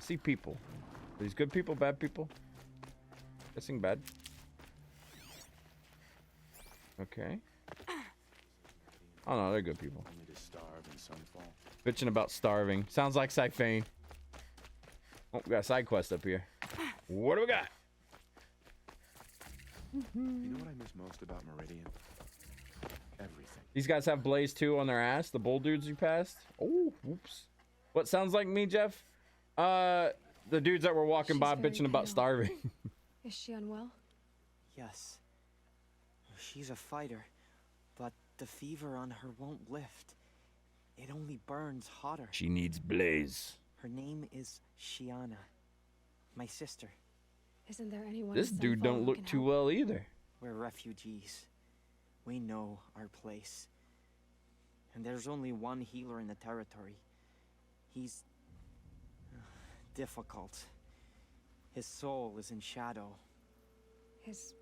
see people. Are these good people, bad people? Guessing bad. Okay. Oh no, they're good people. Only to starve in Sunfall. Bitching about starving. Sounds like Siphane. Oh, we got a side quest up here. What do we got? You know what I miss most about Meridian? Everything. These guys have Blaze 2 on their ass. The bull dudes you passed. Oh, whoops. What sounds like me, Jeff? The dudes that were walking by bitching about starving. Is she unwell? Yes. She's a fighter, but the fever on her won't lift. It only burns hotter. She needs Blaze. Her name is Shiana. My sister. Isn't there anyone? This dude don't look too well either. We're refugees. We know our place. And there's only one healer in the territory. He's difficult. His soul is in shadow. His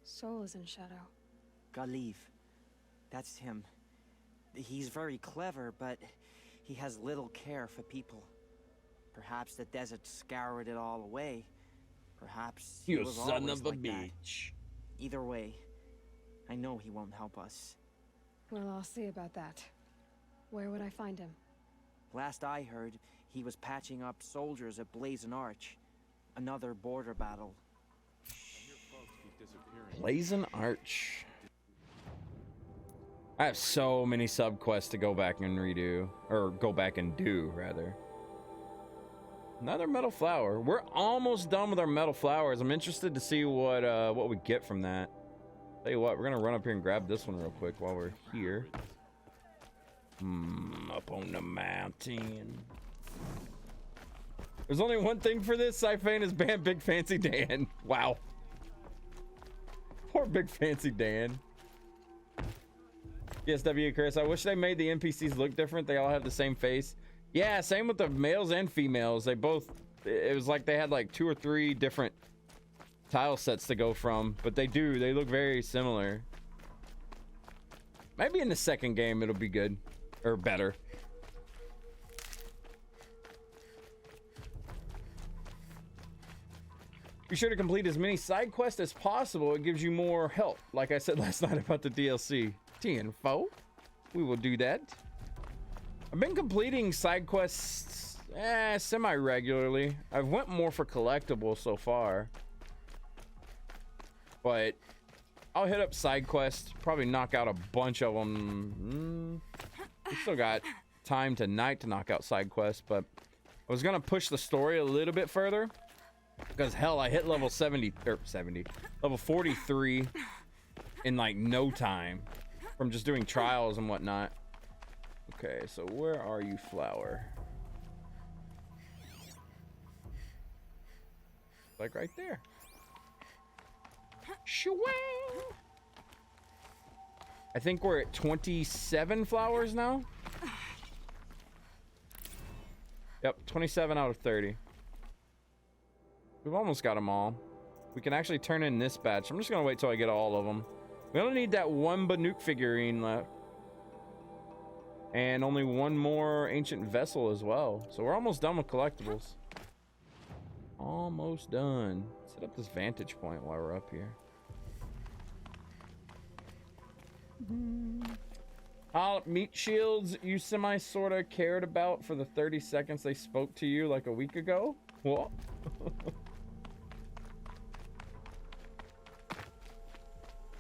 soul is in shadow. Galiv. That's him. He's very clever, but he has little care for people. Perhaps the desert scoured it all away. Perhaps he You was son always of a like that. bitch. Either way, I know he won't help us. Well, I'll see about that. Where would I find him? Last I heard, he was patching up soldiers at Blazon Arch. Another border battle. Blazon Arch. I have so many subquests to go back and redo. Or go back and do, rather. Another metal flower. We're almost done with our metal flowers. I'm interested to see what we get from that. Tell you what, we're gonna run up here and grab this one real quick while we're here. Up on the mountain. There's only one thing for this. Siphane is banned Big Fancy Dan. Wow. Poor Big Fancy Dan. Yes, W. Chris. I wish they made the NPCs look different. They all have the same face. Yeah, same with the males and females. They both, it was like they had like 2 or 3 different tile sets to go from, but they look very similar. Maybe in the second game it'll be good or better. Be sure to complete as many side quests as possible. It gives you more help. Like I said last night about the DLC. T-info. We will do that. I've been completing side quests semi-regularly. I've went more for collectibles so far. But I'll hit up side quests. Probably knock out a bunch of them. We still got time tonight to knock out side quests. But I was going to push the story a little bit further. Because hell, I hit level 70, level 43 in like no time from just doing trials and whatnot. Okay, so where are you, flower? Like right there. Shwang! I think we're at 27 flowers now. Yep, 27 out of 30. We've almost got them all. We can actually turn in this batch. I'm just gonna wait till I get all of them. We only need that one Banuk figurine left. And only one more ancient vessel as well. So we're almost done with collectibles. Almost done. Set up this vantage point while we're up here. Meat shields you semi-sorta cared about for the 30 seconds they spoke to you like a week ago? What?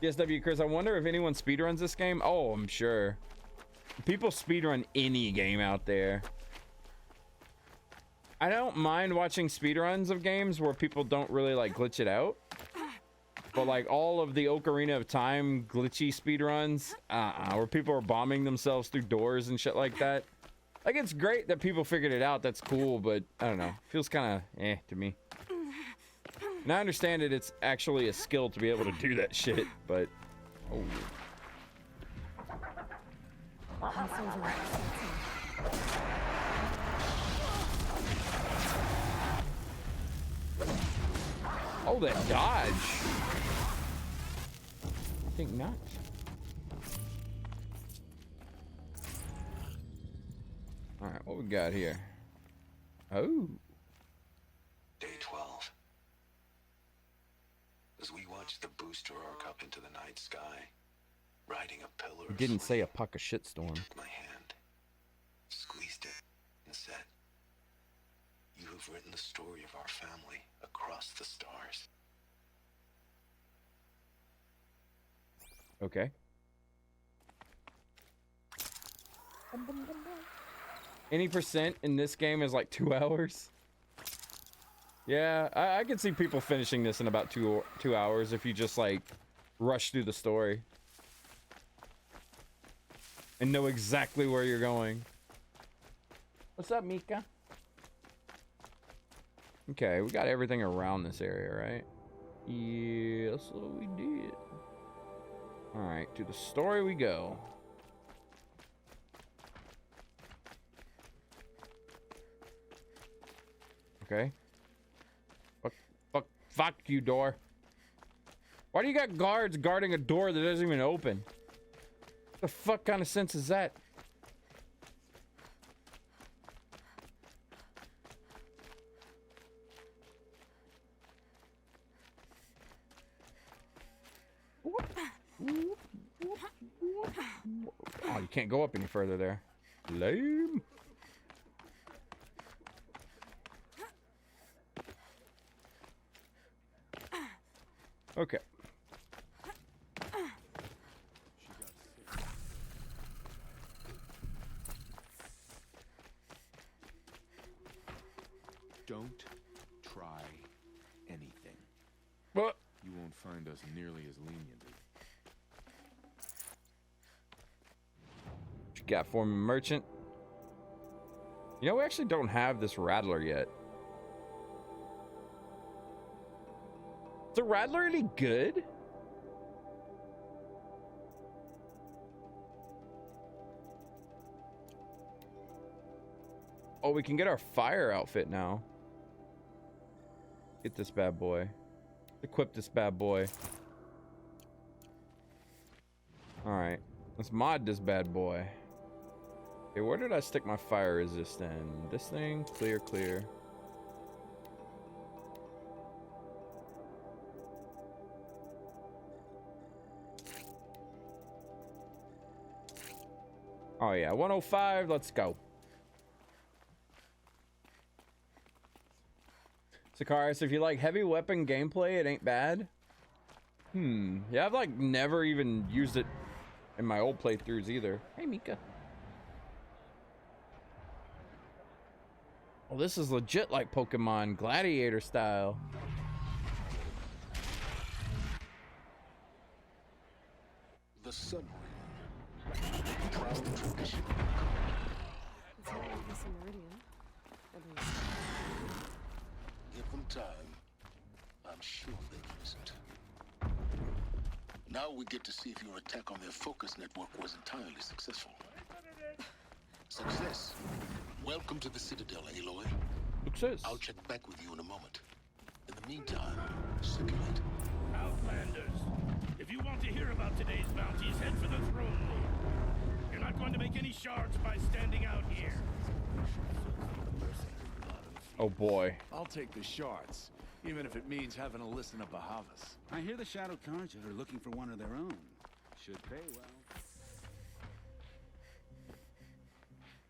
Yes, W. Chris, I wonder if anyone speedruns this game. Oh, I'm sure. People speedrun any game out there. I don't mind watching speedruns of games where people don't really like glitch it out. But like all of the Ocarina of Time glitchy speedruns, where people are bombing themselves through doors and shit like that. Like, it's great that people figured it out. That's cool, but I don't know. Feels kind of to me. And I understand it. It's actually a skill to be able to do that shit, but oh. Oh, that dodge. I think not. All right, what we got here? Oh, watched the booster arc up into the night sky, riding a pillar. He didn't say a puck of shitstorm. Took my hand, squeezed it, and said, "You have written the story of our family across the stars." Okay. Any percent in this game is like 2 hours. Yeah, I can see people finishing this in about two hours if you just like rush through the story and know exactly where you're going. What's up, Mika? Okay, we got everything around this area, right? Yes, we did. All right, to the story we go. Okay. Fuck you, door. Why do you got guards guarding a door that doesn't even open? What the fuck kind of sense is that? Oh, you can't go up any further there. Lame. Okay. Don't try anything. What? You won't find us nearly as lenient. What you got for me, merchant? You know, we actually don't have this rattler yet. Is the rattler any good? Oh, we can get our fire outfit now. Get this bad boy. Equip this bad boy. Alright. Let's mod this bad boy. Okay, where did I stick my fire resist in? This thing? Clear, clear. Oh yeah, 105, let's go. Sakaris, if you like heavy weapon gameplay, it ain't bad. Yeah, I've like never even used it in my old playthroughs either. Hey, Mika. Well, this is legit like Pokemon Gladiator style. The submarine. It's not like this in Meridian. At least. Give them time. I'm sure they listened. Now we get to see if your attack on their focus network was entirely successful. Success. Welcome to the Citadel, Aloy. Success. I'll check back with you in a moment. In the meantime, circulate. Outlanders, if you want to hear about today's bounties, head for the throne room. You're not going to make any shards by standing out here. Oh boy. I'll take the shards, even if it means having to listen to Bahavas. I hear the Shadow Carja are looking for one of their own. Should pay well.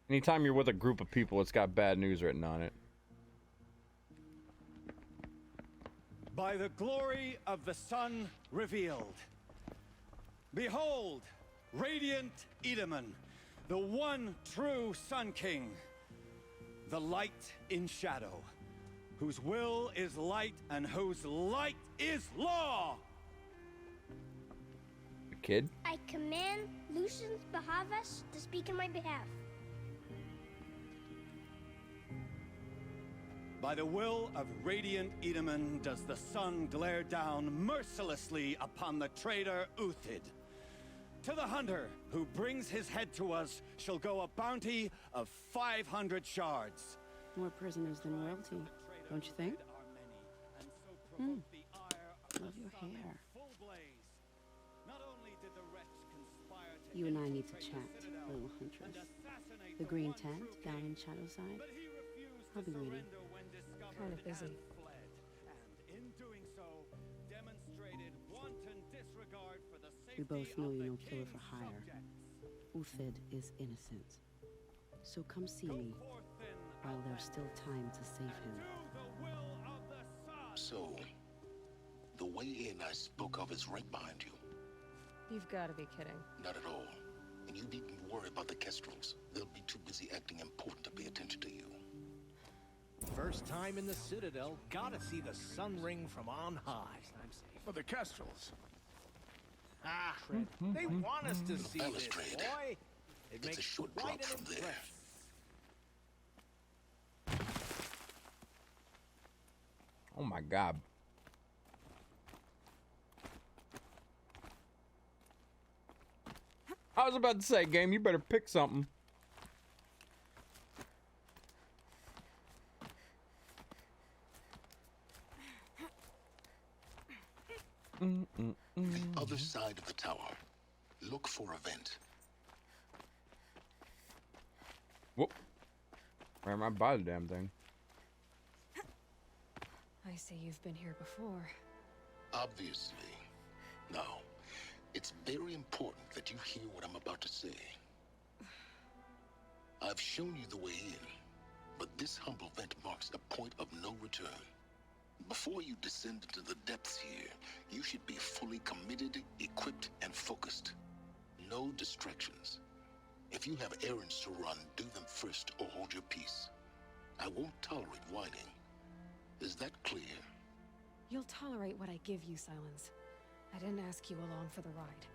Anytime you're with a group of people, it's got bad news written on it. By the glory of the sun revealed. Behold, radiant Edaman, the one true Sun King. The light in shadow, whose will is light and whose light is law. A kid? I command Lucius Bahavas to speak in my behalf. By the will of radiant Edaman does the sun glare down mercilessly upon the traitor Uthid. To the hunter who brings his head to us shall go a bounty of 500 shards. More prisoners than royalty, don't you think? Love your hair. You and I need to chat, little huntress. The green tent down in Shadowside. I'll be waiting. Kind of busy. And in doing so, demonstrated We both know you're no killer for hire. Uthid is innocent. So come see me while there's still time to save him. So, the way in I spoke of is right behind you. You've got to be kidding. Not at all. And you needn't worry about the Kestrels. They'll be too busy acting important to pay attention to you. First time in the Citadel, gotta see the sun ring from on high. For the Kestrels. Ah, they want us to see this, Balustrade. boy. It It's makes a short quite drop an from there. impression. Oh my god. I was about to say, game, you better pick something. The other side of the tower. Look for a vent. Whoop. Where am I by the damn thing? I see you've been here before. Obviously. Now, it's very important that you hear what I'm about to say. I've shown you the way in, but this humble vent marks a point of no return. Before you descend into the depths here, you should be fully committed, equipped, and focused. No distractions. If you have errands to run, do them first or hold your peace. I won't tolerate whining. Is that clear? You'll tolerate what I give you, Silence. I didn't ask you along for the ride.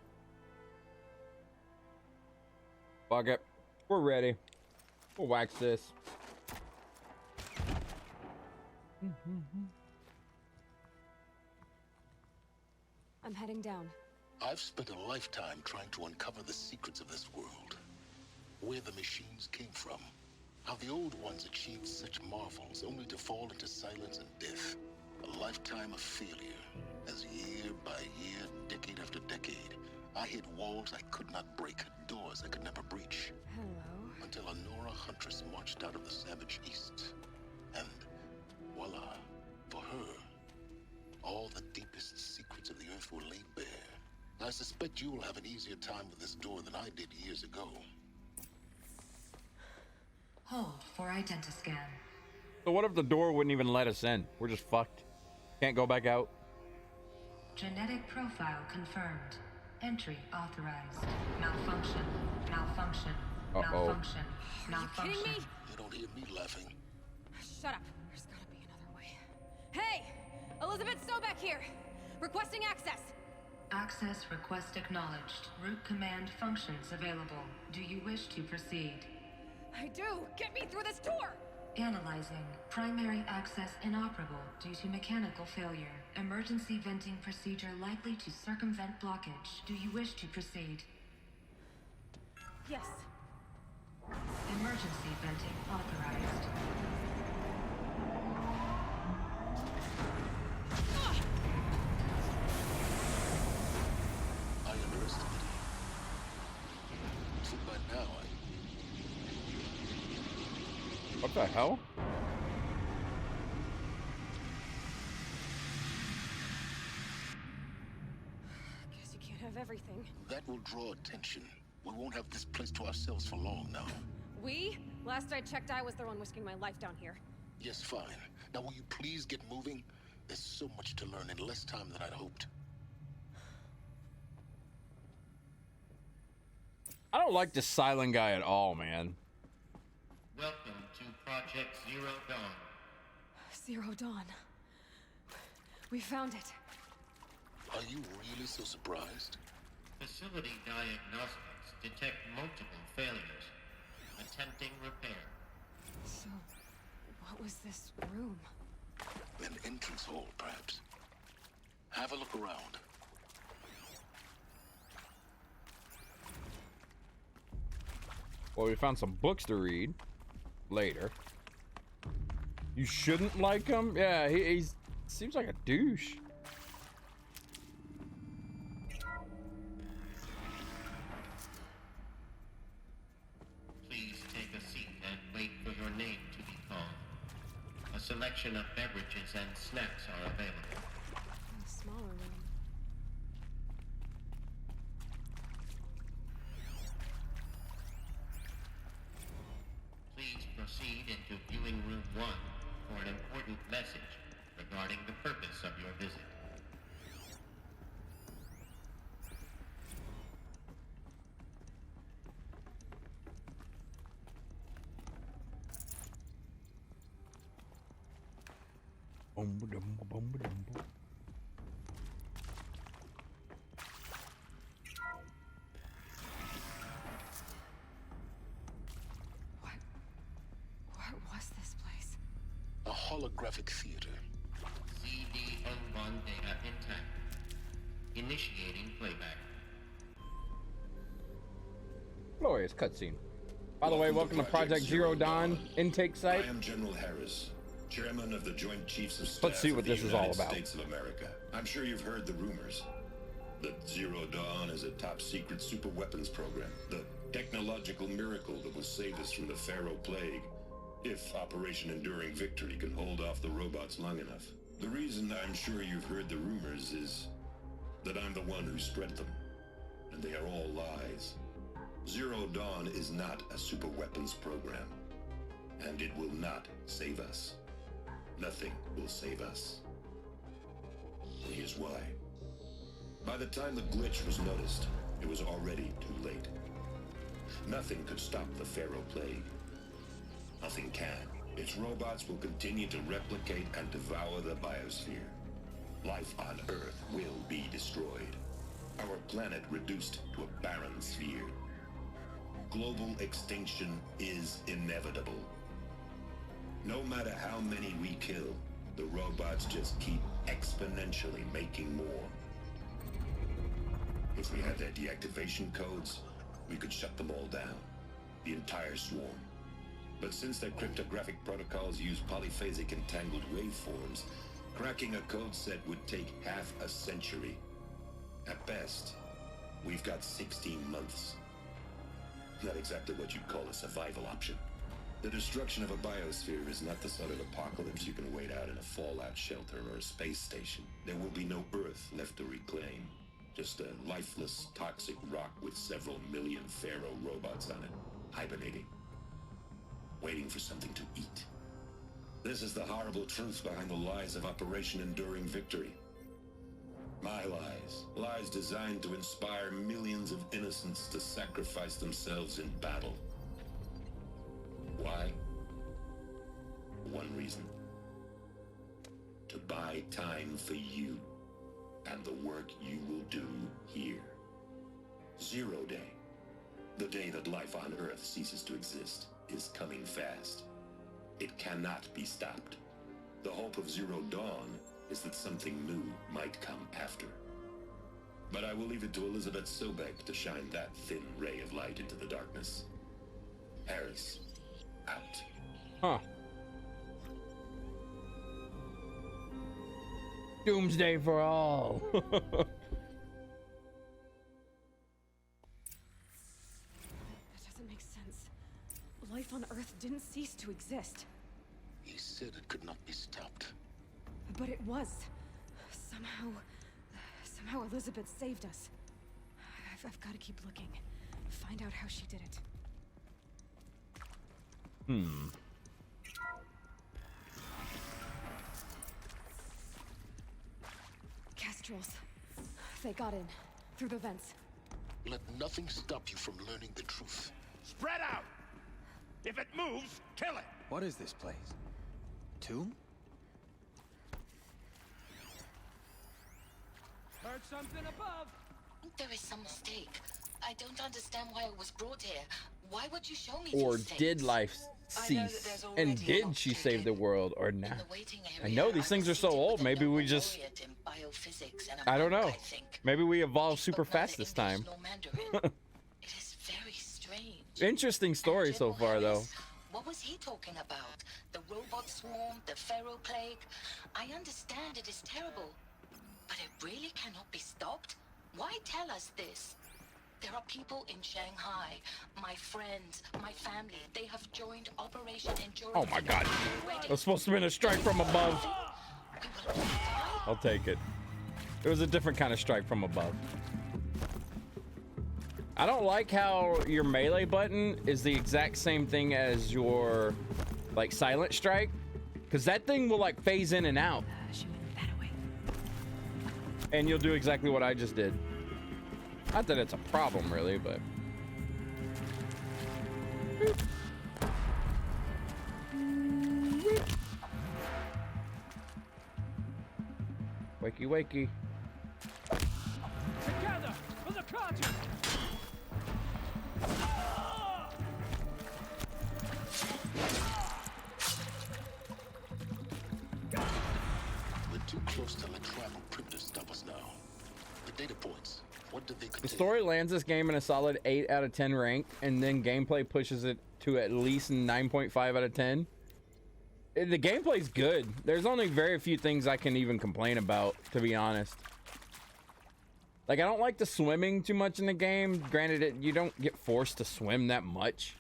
Fuck it. We're ready. We'll wax this. I'm heading down. I've spent a lifetime trying to uncover the secrets of this world. Where the machines came from. How the old ones achieved such marvels only to fall into silence and death. A lifetime of failure. As year by year, decade after decade, I hit walls I could not break, doors I could never breach. Hello. Until a Nora huntress marched out of the savage east. And voila, for her, all the deepest secrets of the earth were laid bare. I suspect you will have an easier time with this door than I did years ago. Hold for identiscan. So what if the door wouldn't even let us in? We're just fucked. Can't go back out. Genetic profile confirmed. Entry authorized. Malfunction. Malfunction. Malfunction. Malfunction. Are you kidding me? You don't hear me laughing. Shut up. There's gotta be another way. Hey! Elizabeth Sobeck here! Requesting access! Access request acknowledged. Root command functions available. Do you wish to proceed? I do! Get me through this door! Analyzing. Primary access inoperable due to mechanical failure. Emergency venting procedure likely to circumvent blockage. Do you wish to proceed? Yes. Emergency venting authorized. I underestimated you. So by now, What the hell? Guess you can't have everything. that will draw attention. We won't have this place to ourselves for long now. We? Last I checked, I was the one risking my life down here. Yes, fine. Now will you please get moving? There's so much to learn in less time than I'd hoped. I don't like this silent guy at all, man. Welcome to Project Zero Dawn. Zero Dawn. We found it. Are you really so surprised? Facility diagnostics detect multiple failures. Attempting repair. So, what was this room? An entrance hall, perhaps. Have a look around. Well, we found some books to read later. You shouldn't like him? Yeah, he seems like a douche. Please take a seat and wait for your name to be called. A selection of beverages and snacks are available. In a smaller room. message regarding the purpose of your visit. What was this place? A holographic theater. CD01 data intact. Initiating playback. Glorious cutscene. By the way, welcome to Project Zero Dawn intake site. I am General Harris, Chairman of the Joint Chiefs of Staff. Let's see what of the this is all United about. States of America. I'm sure you've heard the rumors that Zero Dawn is a top-secret super weapons program, the technological miracle that will save us from the Pharaoh Plague, if Operation Enduring Victory can hold off the robots long enough. The reason I'm sure you've heard the rumors is that I'm the one who spread them, and they are all lies. Zero Dawn is not a super weapons program, and it will not save us. Nothing will save us. And here's why. By the time the glitch was noticed, it was already too late. Nothing could stop the Pharaoh Plague. Nothing can. Its robots will continue to replicate and devour the biosphere. Life on Earth will be destroyed. Our planet reduced to a barren sphere. Global extinction is inevitable. No matter how many we kill, the robots just keep exponentially making more. If we had their deactivation codes, we could shut them all down, the entire swarm. But since their cryptographic protocols use polyphasic entangled waveforms, cracking a code set would take half a century. At best, we've got 16 months. Not exactly what you'd call a survival option. The destruction of a biosphere is not the sort of apocalypse you can wait out in a fallout shelter or a space station. There will be no Earth left to reclaim. Just a lifeless, toxic rock with several million Pharaoh robots on it, hibernating, waiting for something to eat. This is the horrible truth behind the lies of Operation Enduring Victory. My lies. Lies designed to inspire millions of innocents to sacrifice themselves in battle. Why? One reason. To buy time for you and the work you will do here. Zero Day, the day that life on Earth ceases to exist, is coming fast. It cannot be stopped. The hope of Zero Dawn is that something new might come after. But I will leave it to Elizabeth Sobek to shine that thin ray of light into the darkness. Harris, out. Huh. Doomsday for all. That doesn't make sense. Life on Earth didn't cease to exist. He said it could not be stopped. But it was. Somehow Elizabeth saved us. I've got to keep looking. Find out how she did it. Kestrels. They got in. Through the vents. Let nothing stop you from learning the truth. Spread out! If it moves, kill it! What is this place? Tomb? Heard something above. There is some mistake. I don't understand why I was brought here. Why would you show me Or these things? did life cease? And did she save the world or not? I know these things are so old. Maybe we just... I don't know. Maybe we evolved super fast this time. It is very strange. Interesting story so far, though. What was he talking about? The robot swarm, the Pharaoh Plague? I understand it is terrible, but it really cannot be stopped? Why tell us this? There are people in Shanghai, my friends, my family. They have joined Operation Enduring. Oh my god. It was supposed to have been a strike from above. I'll take it. It was a different kind of strike from above. I don't like how your melee button is the exact same thing as your like silent strike. because that thing will like phase in and out. She went that way. And you'll do exactly what I just did. Not that it's a problem, really, but. Wakey, wakey. Together for the conjuring. We're too close to the tribal crypt to stop us now. The data points. What do they The contain? story lands this game in a solid 8 out of 10 rank, and then gameplay pushes it to at least 9.5 out of 10. The gameplay's good. There's only very few things I can even complain about, to be honest. Like, I don't like the swimming too much in the game. Granted, you don't get forced to swim that much.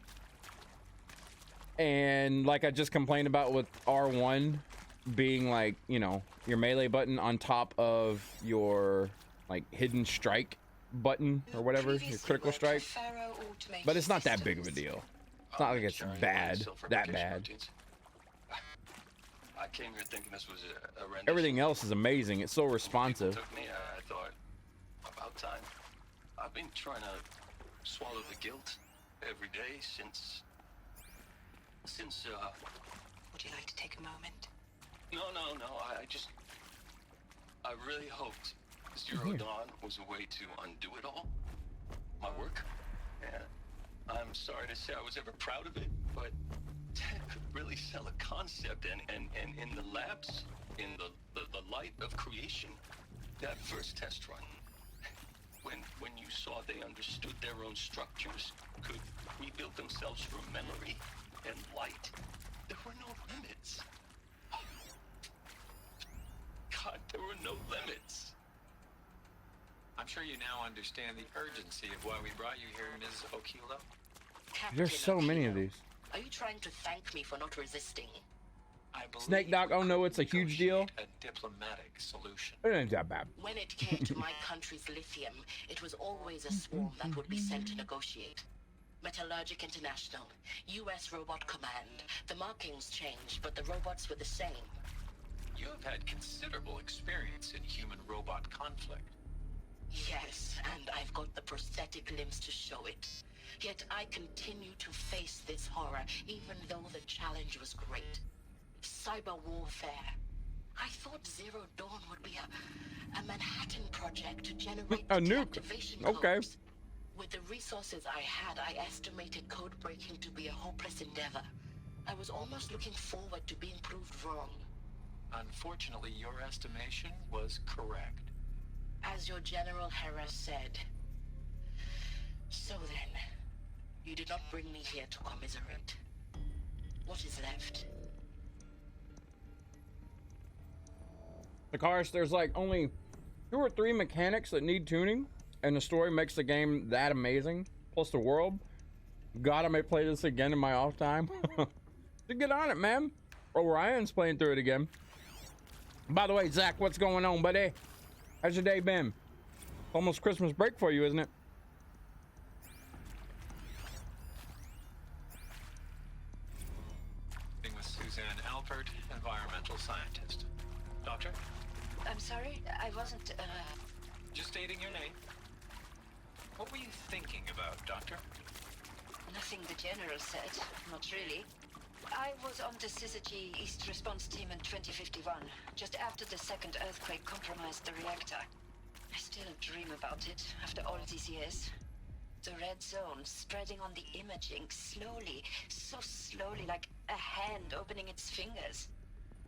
And like I just complained about with R1 being like, you know, your melee button on top of your like hidden strike button or whatever, your critical strike. But it's not that big of a deal. It's not like it's bad, that bad. I came here thinking this was a rendition. Everything else is amazing. It's so responsive. Took me, I thought, about time. I've been trying to swallow the guilt every day since. Would you like to take a moment? No. I really hoped Zero Dawn was a way to undo it all. My work. And I'm sorry to say I was ever proud of it, but to really sell a concept and in the labs, in the light of creation, that first test run, when you saw they understood their own structures, could rebuild themselves from memory and light, there were no limits. God, there were no limits. I'm sure you now understand the urgency of why we brought you here, Ms. Okilo. There's so many of these. Are you trying to thank me for not resisting? Snake Doc, oh no, it's a huge deal. A diplomatic solution. It ain't that bad. When it came to my country's lithium, it was always a swarm that would be sent to negotiate. Metallurgic International, U.S. Robot Command. The markings changed, but the robots were the same. You have had considerable experience in human-robot conflict. Yes, and I've got the prosthetic limbs to show it. Yet I continue to face this horror, even though the challenge was great. Cyber warfare. I thought Zero Dawn would be a Manhattan project to generate a nuke. activation Okay. codes. With the resources I had, I estimated code breaking to be a hopeless endeavor. I was almost looking forward to being proved wrong. Unfortunately, your estimation was correct. As your General Hera said. So then, you did not bring me here to commiserate. What is left? The cars, there's like only 2 or 3 mechanics that need tuning, and the story makes the game that amazing. Plus the world. God, I may play this again in my off time. To get on it, man. Orion's playing through it again. By the way, Zach, what's going on, buddy? How's your day been? Almost Christmas break for you, isn't it? With Suzanne Alpert, environmental scientist. Doctor? I'm sorry, I wasn't, Just stating your name. What were you thinking about, Doctor? Nothing the General said. Not really. I was on the Syzygy East Response Team in 2051, just after the second earthquake compromised the reactor. I still dream about it, after all these years. The red zone spreading on the imaging, slowly, so slowly, like a hand opening its fingers.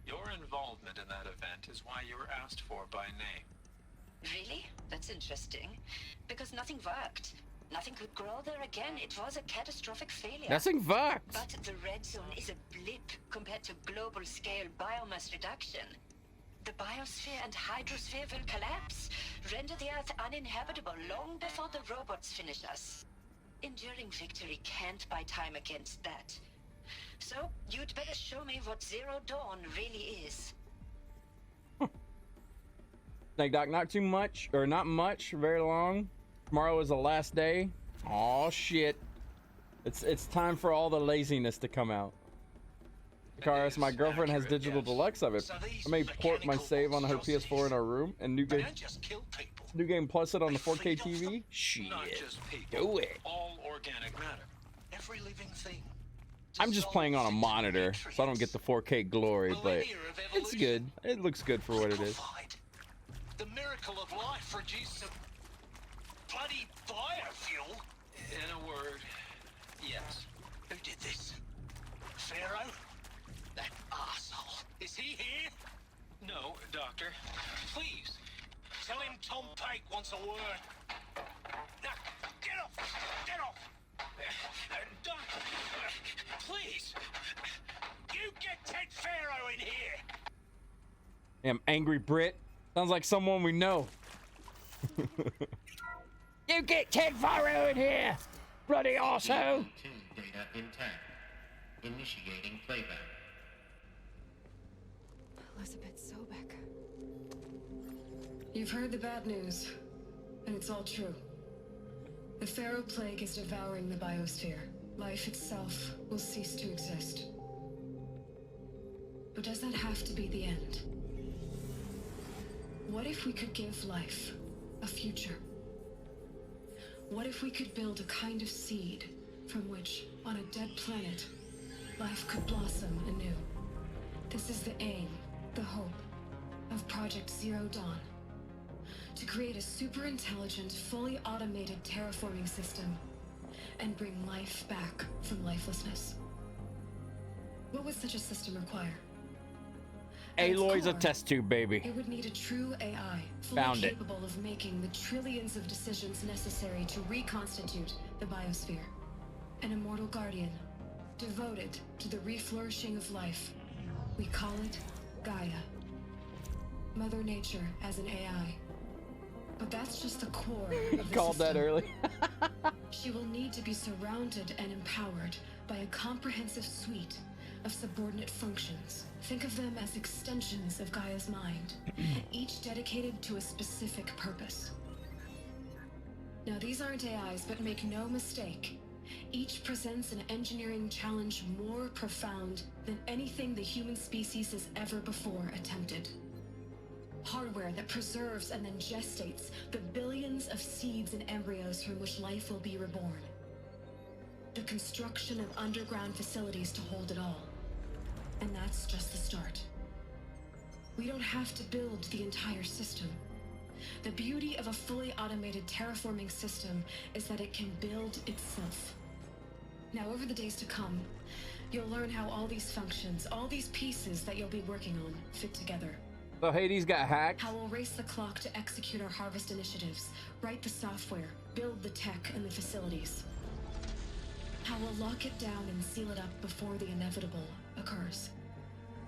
Your involvement in that event is why you were asked for by name. Really? That's interesting. Because nothing worked. Nothing could grow there again. It was a catastrophic failure. Nothing worked. But the red zone is a blip compared to global scale biomass reduction. The biosphere and hydrosphere will collapse, render the Earth uninhabitable long before the robots finish us. Enduring victory can't buy time against that. So, you'd better show me what Zero Dawn really is. Snake Doc, not too much, or not much, very long. Tomorrow is the last day. Oh shit. It's time for all the laziness to come out. Karis, my girlfriend has digital deluxe of it. I may port my save on her PS4 in our room and new game plus it on the 4K TV. Shit, do it. All organic matter. Every living thing. I'm just playing on a monitor, so I don't get the 4K glory, but it's good. It looks good for what it is. The miracle of life reduced to bloody biofuel. In a word, yes. Who did this? Pharaoh? That arsehole. Is he here? No, Doctor. Please. Tell him Tom Pike wants a word. Now, get off! Get off! Doctor, please. You get Ted Pharaoh in here. Damn, Angry Brit. Sounds like someone we know. You get Ted Pharaoh in here, bloody arsehole. Data intact. Initiating playback. Elizabeth Sobek. You've heard the bad news, and it's all true. The Pharaoh Plague is devouring the biosphere. Life itself will cease to exist. But does that have to be the end? What if we could give life a future? What if we could build a kind of seed from which, on a dead planet, life could blossom anew? This is the aim, the hope, of Project Zero Dawn. To create a super-intelligent, fully automated terraforming system and bring life back from lifelessness. What would such a system require? Aloy's a test tube, baby. It would need a true AI, fully capable of making the trillions of decisions necessary to reconstitute the biosphere. An immortal guardian, devoted to the reflourishing of life. We call it Gaia. Mother Nature as an AI. But that's just the core of the Called that early. She will need to be surrounded and empowered by a comprehensive suite of subordinate functions. Think of them as extensions of Gaia's mind, each dedicated to a specific purpose. Now, these aren't AIs, but make no mistake, each presents an engineering challenge more profound than anything the human species has ever before attempted. Hardware that preserves and then gestates the billions of seeds and embryos from which life will be reborn. The construction of underground facilities to hold it all. And that's just the start. We don't have to build the entire system. The beauty of a fully automated terraforming system is that it can build itself. Now, over the days to come, you'll learn how all these functions, all these pieces that you'll be working on, fit together. So Hades got hacked. How we'll race the clock to execute our harvest initiatives, write the software, build the tech and the facilities. How we'll lock it down and seal it up before the inevitable occurs.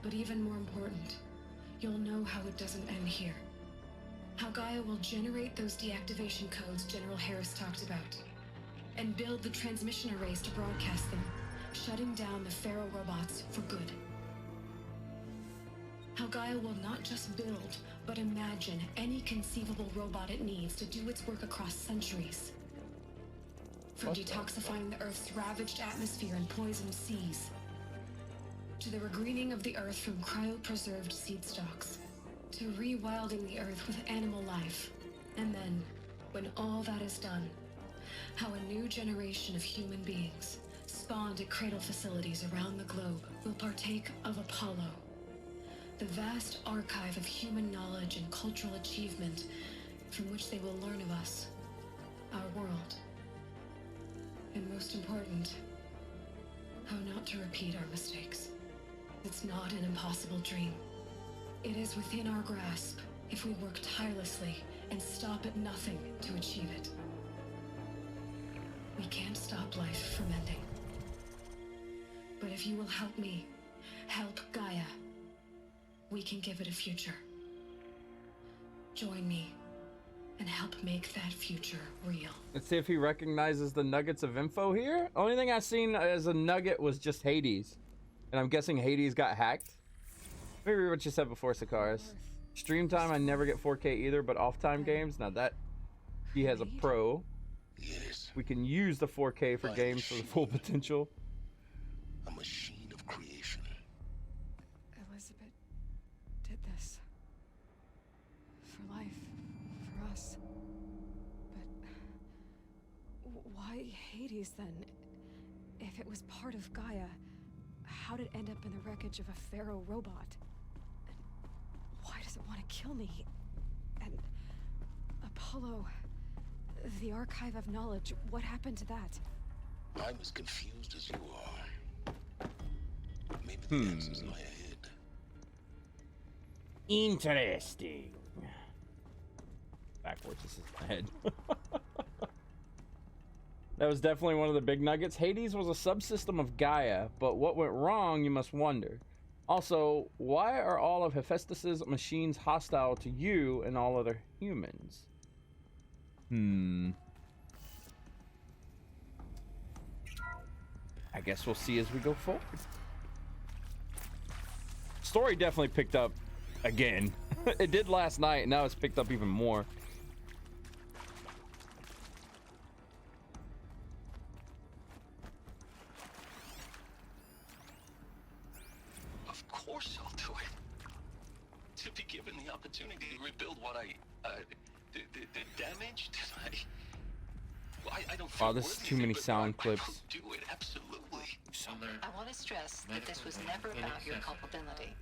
But even more important, you'll know how it doesn't end here. How Gaia will generate those deactivation codes General Harris talked about, and build the transmission arrays to broadcast them, shutting down the Pharaoh robots for good. How Gaia will not just build, but imagine any conceivable robot it needs to do its work across centuries. From detoxifying the Earth's ravaged atmosphere and poisoned seas, to the regreening of the Earth from cryopreserved seed stalks, to rewilding the Earth with animal life. And then, when all that is done, how a new generation of human beings, spawned at cradle facilities around the globe, will partake of Apollo, the vast archive of human knowledge and cultural achievement from which they will learn of us, our world. And most important, how not to repeat our mistakes. It's not an impossible dream. It is within our grasp if we work tirelessly and stop at nothing to achieve it. We can't stop life from ending. But if you will help me, help Gaia, we can give it a future. Join me and help make that future real. Let's see if he recognizes the nuggets of info here. Only thing I seen as a nugget was just Hades. And I'm guessing Hades got hacked. Let me read what you said before, Sakaris. Stream time, I never get 4K either, but off-time games, now that he has a pro. Yes. We can use the 4K for games for the full potential. A machine of creation. us. But why Hades then? If it was part of Gaia, how did it end up in the wreckage of a Pharaoh robot? And why does it want to kill me? And Apollo, the Archive of Knowledge, what happened to that? I'm as confused as you are. Maybe the answers lie ahead. Interesting. Backwards, this is ahead. That was definitely one of the big nuggets. Hades was a subsystem of Gaia, but what went wrong, you must wonder. Also, why are all of Hephaestus's machines hostile to you and all other humans? I guess we'll see as we go forward. Story definitely picked up again. It did last night, and now it's picked up even more. Of course I'll do it. To be given the opportunity to rebuild what the damage that I don't feel Wow, this is worthy too of it, many but sound I clips. will do it, absolutely. I want to stress that this was never about your culpability.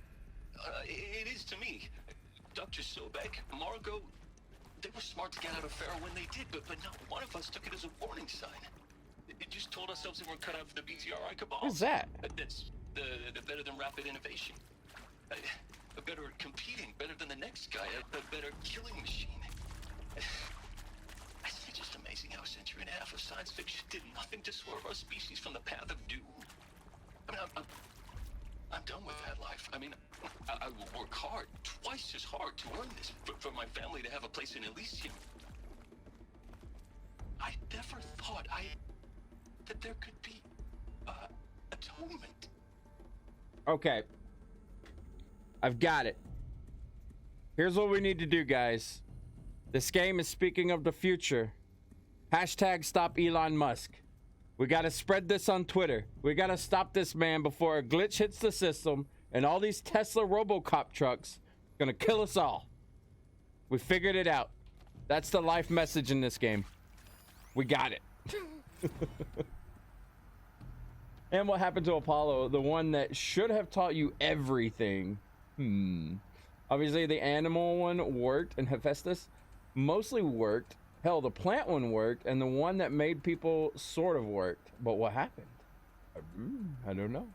It is to me. Dr. Sobek, Margot, they were smart to get out of Pharaoh when they did, but not one of us took it as a warning sign. It just told ourselves that we're cut out for the BTRI cabal. What's that? That's the better than rapid innovation. A better at competing, better than the next guy, a better killing machine. It's just amazing how a century and a half of science fiction did nothing to swerve our species from the path of doom. I mean, I'm done with that life. I mean, I will work hard, twice as hard to earn this, for my family to have a place in Elysium. I never thought that there could be atonement. Okay. I've got it. Here's what we need to do, guys. This game is speaking of the future. Hashtag stop Elon Musk. We gotta spread this on Twitter. We gotta stop this man before a glitch hits the system and all these Tesla RoboCop trucks gonna kill us all. We figured it out. That's the life message in this game. We got it. And what happened to Apollo, the one that should have taught you everything? Obviously, the animal one worked, and Hephaestus mostly worked. Hell, the plant one worked, and the one that made people sort of worked. But what happened? I don't know.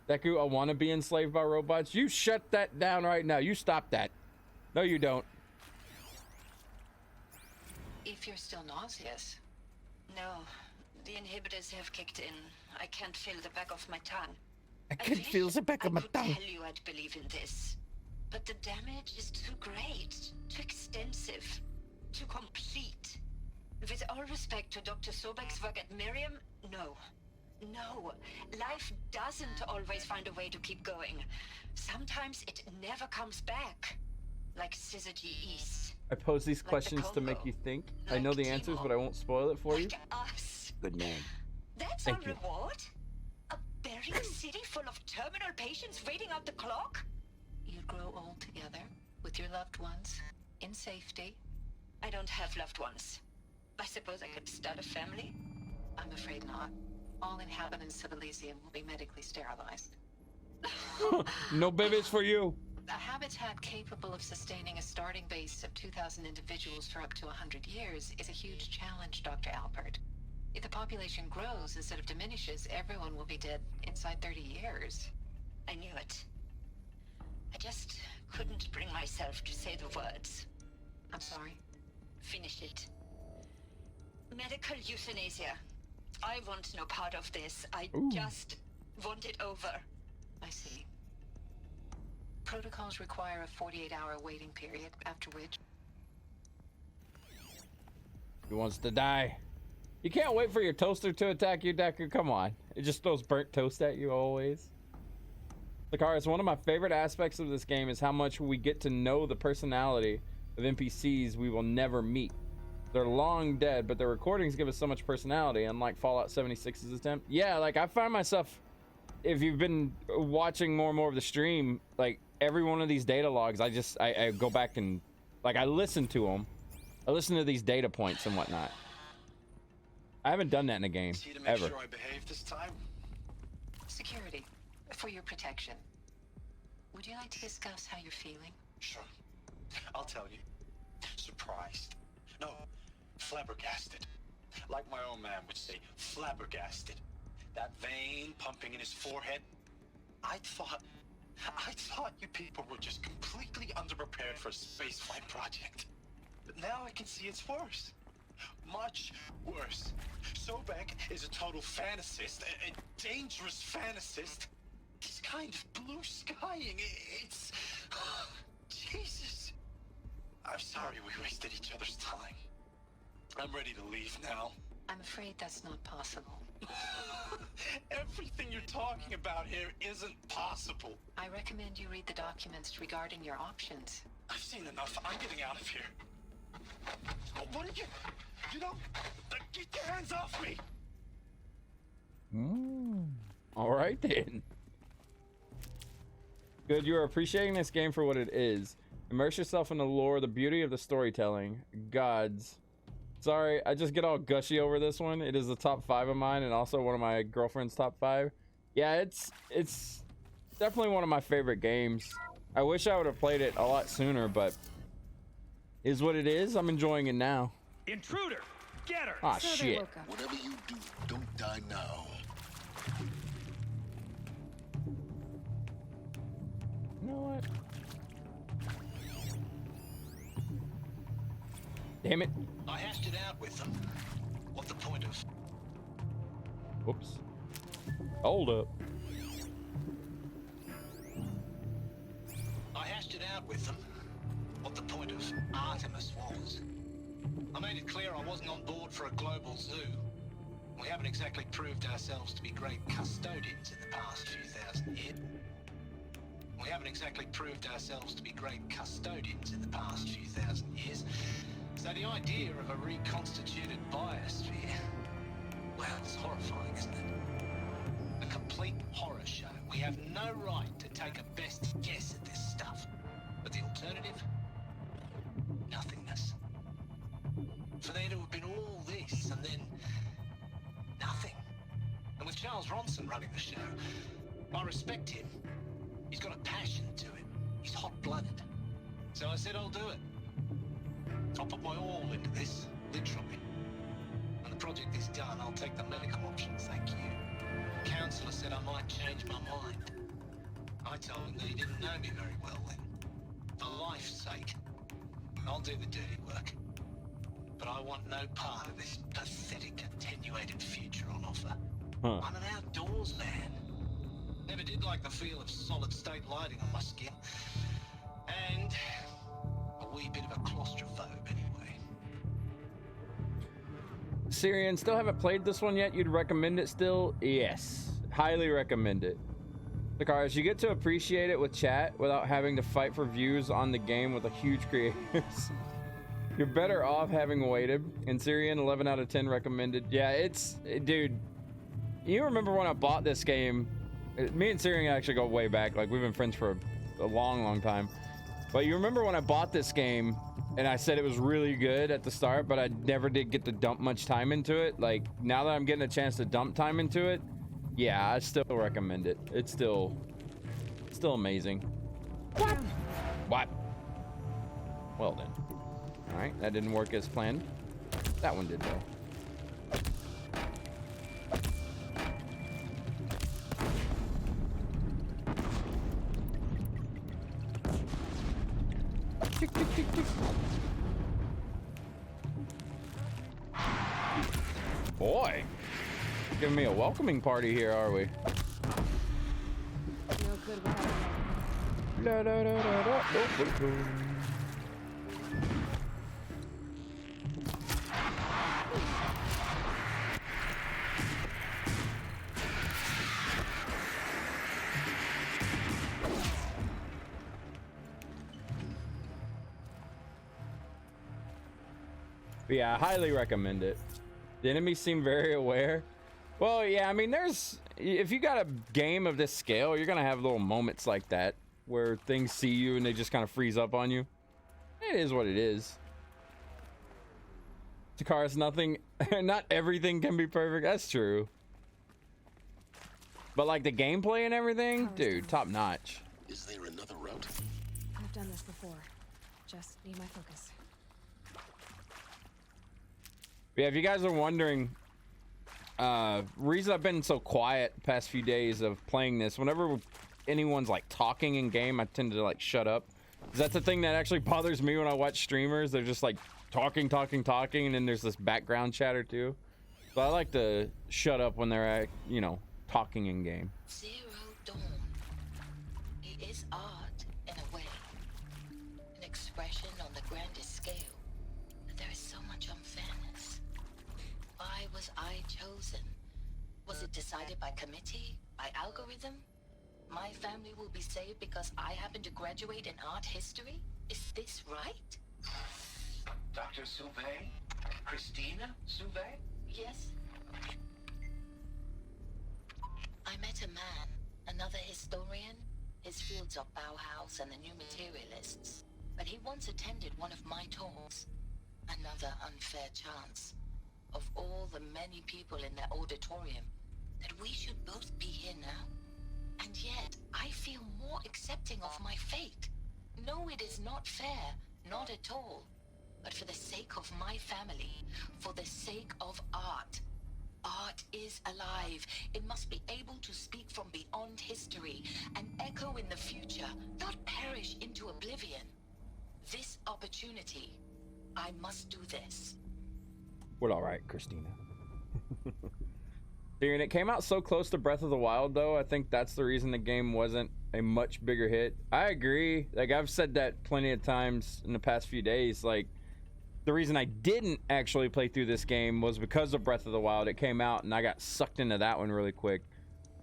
Deku, I want to be enslaved by robots. You shut that down right now. You stop that. No, you don't. If you're still nauseous. No, the inhibitors have kicked in. I can't feel the back of my tongue. I can feel the back of my tongue. I tell you I'd believe in this. But the damage is too great, too extensive, too complete. With all respect to Dr. Sobek's work at Miriam, no. No, life doesn't always find a way to keep going. Sometimes it never comes back. Like Syzygy East. I pose these questions to make you think. I know the answers, but I won't spoil it for you. Us. Good man. That's Thank our you. reward? A buried city full of terminal patients waiting out the clock? You'd grow old together, with your loved ones, in safety. I don't have loved ones. I suppose I could start a family? I'm afraid not. All inhabitants of Elysium will be medically sterilized. No babies for you. A habitat capable of sustaining a starting base of 2,000 individuals for up to 100 years is a huge challenge, Dr. Alpert. If the population grows instead of diminishes, everyone will be dead inside 30 years. I knew it. I just couldn't bring myself to say the words. I'm sorry. Finish it. Medical euthanasia. I want no part of this. I just want it over. I see. Protocols require a 48-hour waiting period, after which... He wants to die. You can't wait for your toaster to attack you, Deku. Come on. It just throws burnt toast at you always. Lucaris, one of my favorite aspects of this game is how much we get to know the personality of NPCs we will never meet. They're long dead, but their recordings give us so much personality, unlike Fallout 76's attempt. Yeah, like, I find myself, if you've been watching more and more of the stream, like, every one of these data logs, I go back and, like, I listen to them, I listen to these data points and whatnot. I haven't done that in a game See to make ever. sure I behave this time. Security, for your protection. Would you like to discuss how you're feeling? Sure. I'll tell you. Surprised. No, flabbergasted. Like my own man would say, flabbergasted. That vein pumping in his forehead. I thought you people were just completely underprepared for a spaceflight project. But now I can see it's worse. Much worse. Sobek is a total fantasist, a dangerous fantasist. He's kind of blue skying. It's... Jesus. I'm sorry we wasted each other's time. I'm ready to leave now. I'm afraid that's not possible. Everything you're talking about here isn't possible. I recommend you read the documents regarding your options. I've seen enough. I'm getting out of here. What are you... You don't... Get your hands off me! All right then. Good, you are appreciating this game for what it is. Immerse yourself in the lore, the beauty of the storytelling. Gods. Sorry, I just get all gushy over this one. It is the top 5 of mine and also one of my girlfriend's top 5. Yeah, it's definitely one of my favorite games. I wish I would have played it a lot sooner, but is what it is. I'm enjoying it now. Intruder! Get her! Ah, shit. Whatever you do, don't die now. You know what? Damn it. I hashed it out with them. What the point of... Whoops. Hold up. I hashed it out with them. What the point of Artemis was. I made it clear I wasn't on board for a global zoo. We haven't exactly proved ourselves to be great custodians in the past few thousand years. We haven't exactly proved ourselves to be great custodians in the past few thousand years. So the idea of a reconstituted biosphere, well, it's horrifying, isn't it? A complete horror show. We have no right to take a best guess at this stuff. But the alternative? Nothingness. For there to have been all this and then nothing. And with Charles Ronson running the show, I respect him. He's got a passion to him. He's hot-blooded. So I said I'll do it. I'll put my all into this, literally. When the project is done, I'll take the medical option, thank you. The counselor said I might change my mind. I told him that he didn't know me very well then. For life's sake, I'll do the dirty work. But I want no part of this pathetic attenuated future on offer. I'm an outdoors man. Never did like the feel of solid-state lighting on my skin. And a wee bit of a claustrophobe anyway. Syrian, still haven't played this one yet? You'd recommend it still? Yes. Highly recommend it. Zakaris, you get to appreciate it with chat without having to fight for views on the game with a huge creators. You're better off having waited. And Syrian, 11 out of 10 recommended. Yeah, dude, you remember when I bought this game? Me and Syrian actually go way back. Like, we've been friends for a long time. But you remember when I bought this game and I said it was really good at the start, but I never did get to dump much time into it? Like, now that I'm getting a chance to dump time into it, yeah, I still recommend it. It's still amazing. What? Well then. All right, that didn't work as planned. That one did though. Tick, tick, tick, tick. Boy, giving me a welcoming party here, are we? No good without Da, da, da, da, da. But yeah, I highly recommend it. The enemies seem very aware. Well, yeah, I mean, if you got a game of this scale, you're gonna have little moments like that where things see you and they just kind of freeze up on you. It is what it is. Takara's nothing, not everything can be perfect. That's true. But like the gameplay and everything, dude, top notch. Is there another route? I've done this before. Just need my focus. Yeah, if you guys are wondering, reason I've been so quiet the past few days of playing this, whenever anyone's like talking in game, I tend to like shut up. 'Cause that's the thing that actually bothers me when I watch streamers. They're just like talking, and then there's this background chatter too. So I like to shut up when they're, you know, talking in game. Zero Dawn. It is art in a way. An expression on the grandest scale. But there is so much unfairness. Why was I chosen? Was it decided by committee? By algorithm? My family will be saved because I happen to graduate in art history? Is this right? Dr. Sauvé? Christina Sauvé? Yes. I met a man, another historian. His fields are Bauhaus and the New Materialists. But he once attended one of my talks. Another unfair chance. Of all the many people in that auditorium, that we should both be here now. And yet, I feel more accepting of my fate. No, it is not fair, not at all. But for the sake of my family, for the sake of art. Art is alive. It must be able to speak from beyond history and echo in the future, not perish into oblivion. This opportunity, I must do this. We're all right, Christina. Dude, and it came out so close to Breath of the Wild, though. I think that's the reason the game wasn't a much bigger hit. I agree. Like, I've said that plenty of times in the past few days. Like, the reason I didn't actually play through this game was because of Breath of the Wild. It came out, and I got sucked into that one really quick.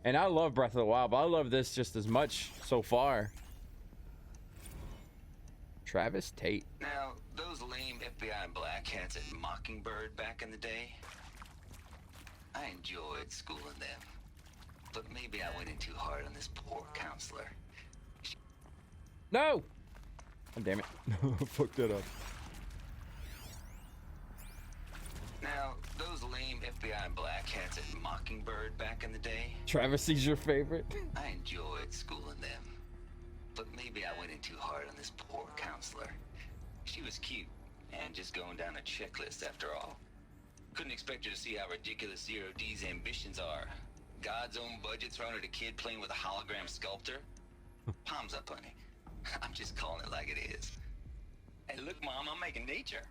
And I love Breath of the Wild, but I love this just as much so far. Travis Tate. Now, those lame FBI black hats at Mockingbird back in the day, I enjoyed schooling them. But maybe I went in too hard on this poor counselor. No! Oh, damn it. Fucked it up. Now, those lame FBI black hats at Mockingbird back in the day, Travis is your favorite? I enjoyed schooling them. But maybe I went in too hard on this poor counselor. She was cute, and just going down a checklist after all. Couldn't expect her to see how ridiculous Zero D's ambitions are. God's own budget thrown at a kid playing with a hologram sculptor? Palms up, honey. I'm just calling it like it is. Hey, look, Mom, I'm making nature.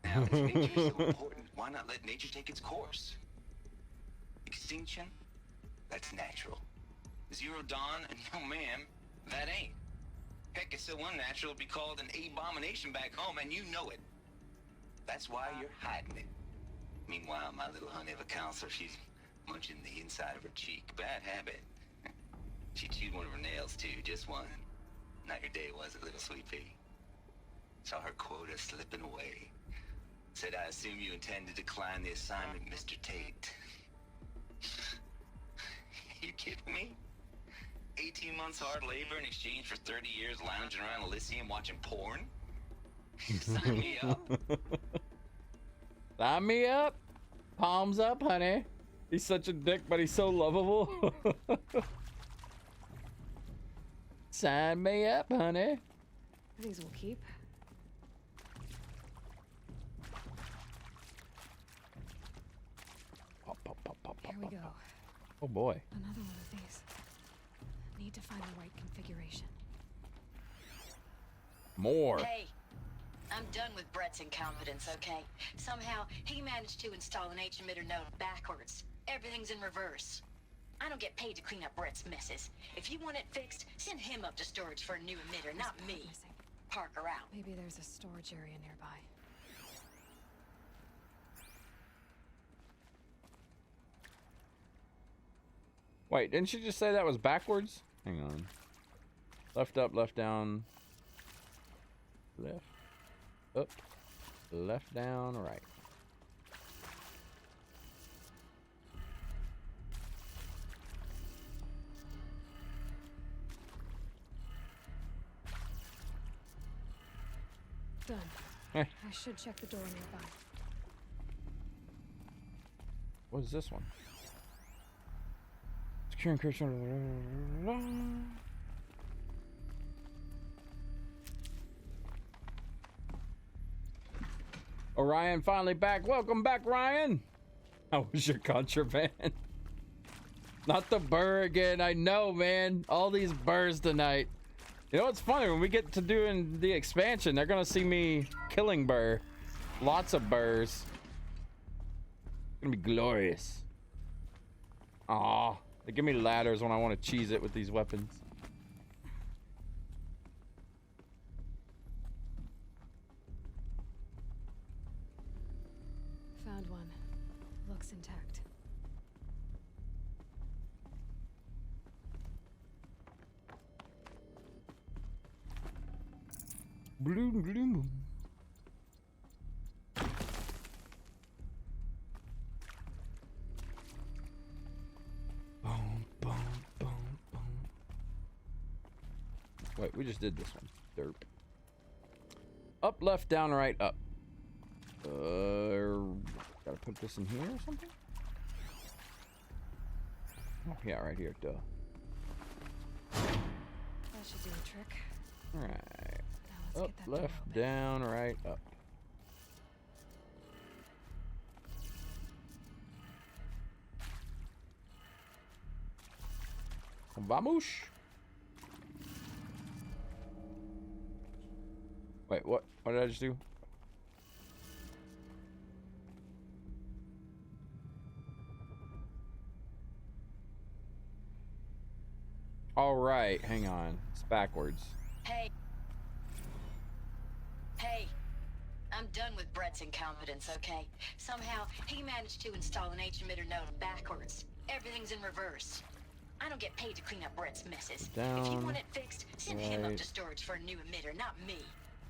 Now, if nature is so important, why not let nature take its course? Extinction? That's natural. Zero Dawn? No, ma'am, that ain't. Heck, it's so unnatural to be called an abomination back home, and you know it. That's why you're hiding it. Meanwhile, my little honey of a counselor, she's munching the inside of her cheek. Bad habit. She chewed one of her nails, too, just one. Not your day, was it, little sweet pea? Saw her quota slipping away. Said, I assume you intend to decline the assignment, Mr. Tate. You kidding me? 18 months hard labor in exchange for 30 years lounging around Elysium watching porn? Sign me up. Sign me up. Palms up, honey. He's such a dick, but he's so lovable. Sign me up, honey. These will keep. Pop, pop, pop, pop, Here we go. Oh boy. Another one of these. Need to find the right configuration. More. Hey, I'm done with Brett's incompetence, okay? Somehow, he managed to install an H-emitter node backwards. Everything's in reverse. I don't get paid to clean up Brett's messes. If you want it fixed, send him up to storage for a new emitter, not me. Parker out. Maybe there's a storage area nearby. Wait, didn't she just say that was backwards? Hang on. Left up, left down. Left up, left down, right. Done. I should check the door nearby. What is this one? Secure encryption. Orion finally back. Welcome back, Ryan. How was your contraband? Not the burr again. I know, man. All these burrs tonight. You know what's funny? When we get to doing the expansion, they're gonna see me killing burr. Lots of burrs. It's gonna be glorious. Aw, they give me ladders when I want to cheese it with these weapons. Found one. Looks intact. Bloom, bloom, bloom. Boom, boom, boom, boom. Wait, we just did this one. Derp. Up, left, down, right, up. Gotta put this in here or something? Oh, yeah, right here, duh. That should do the trick. Alright. Now Up, left, down, right, up. Vamos. Wait, what? What did I just do? All right, hang on. It's backwards. Hey. Hey. I'm done with Brett's incompetence, okay? Somehow, he managed to install an H-emitter node backwards. Everything's in reverse. I don't get paid to clean up Brett's messes. If you want it fixed, send him up to storage for a new emitter, not me.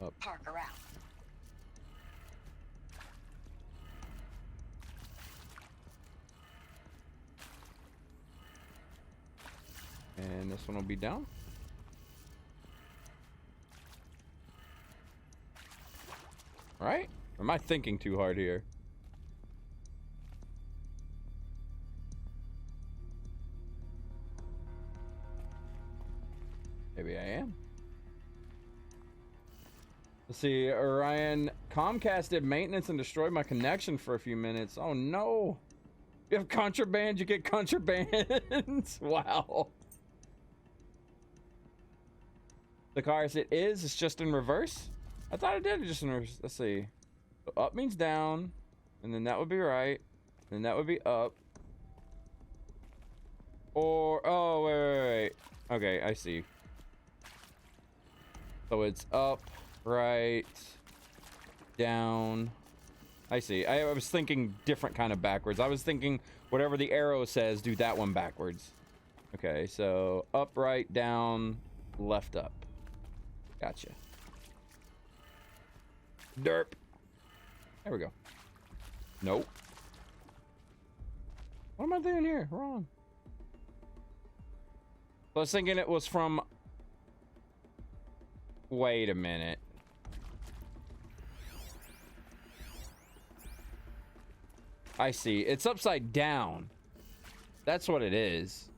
Up. Parker out. And this one will be down. Right? Or am I thinking too hard here? Maybe I am. Let's see, Orion. Comcast did maintenance and destroyed my connection for a few minutes. Oh no. You have contraband, you get contraband. Wow. The car, as it is, it's just in reverse. I thought I did it just in reverse. Let's see. So up means down, and then that would be right, and that would be up. Or, oh, wait. Okay, I see. So it's up, right, down. I see. I was thinking different kind of backwards. I was thinking whatever the arrow says, do that one backwards. Okay, so up, right, down, left, up. Gotcha. Derp. There we go. Nope. What am I doing here? Wrong. I was thinking it was from... Wait a minute. I see. It's upside down. That's what it is.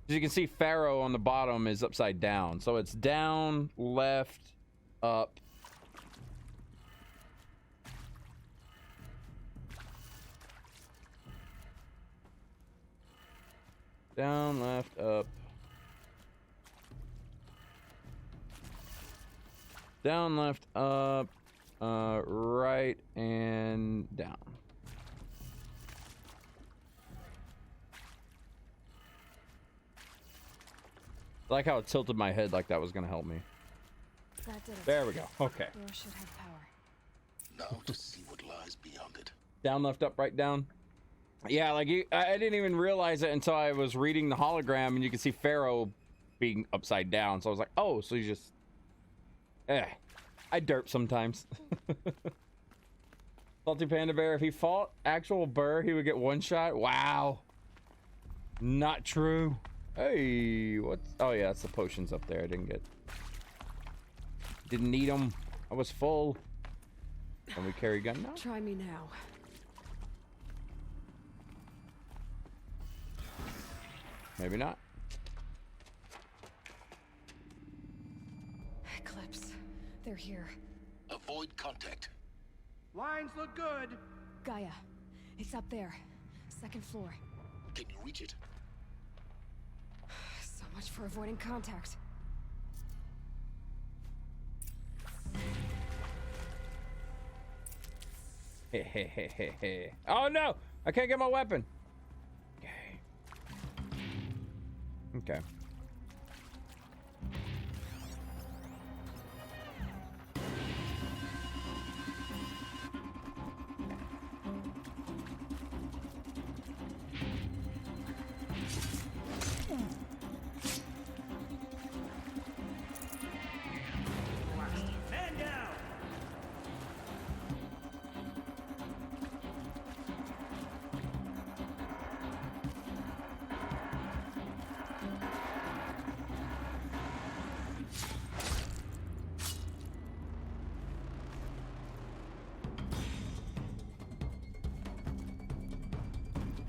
As you can see, Pharaoh on the bottom is upside down. So it's down, left, up. Down, left, up. Down, left, up, right, and down. I like how it tilted my head like that was going to help me. That did it. There we go. Okay. Door should have power. Now to see what lies beyond it. Down, left, up, right, down. Yeah, like I didn't even realize it until I was reading the hologram, and you can see Pharaoh being upside down. So I was like, oh, so you just... I derp sometimes. Salty Panda Bear, if he fought actual Burr, he would get one shot. Wow. Not true. Hey, what's... Oh, yeah, it's the potions up there. I didn't need them. I was full. Can we carry gun now? Try me now. Maybe not. Eclipse. They're here. Avoid contact. Lines look good. Gaia. It's up there. Second floor. Can you reach it? So much for avoiding contact. Hey, hey, hey, hey, hey. Oh no! I can't get my weapon. Okay. Man down.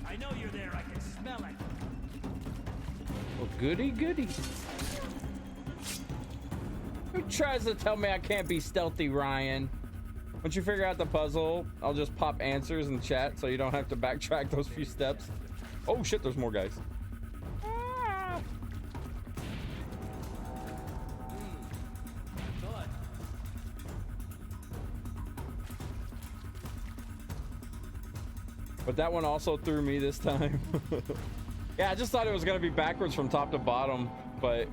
I know you're there. I can smell it. Well, goody, goody. Who tries to tell me I can't be stealthy, Ryan? Once you figure out the puzzle, I'll just pop answers in chat so you don't have to backtrack those few steps. Oh shit, there's more guys. But that one also threw me this time. Yeah, I just thought it was gonna be backwards from top to bottom, but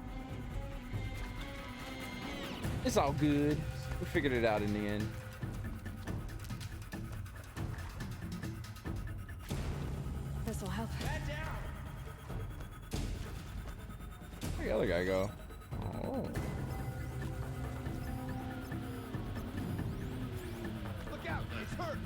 it's all good. We figured it out in the end. This'll help. Where'd the other guy go? Oh. Look out! It's hurt.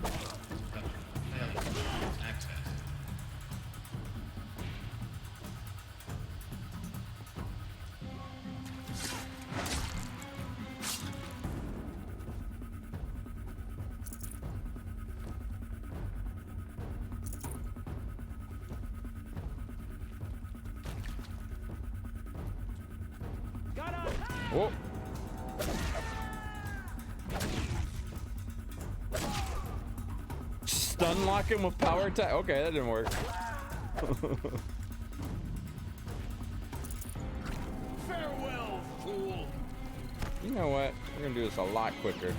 Whoa. Stun lock him with power attack. Okay, that didn't work. Farewell, fool. You know what? We're gonna do this a lot quicker.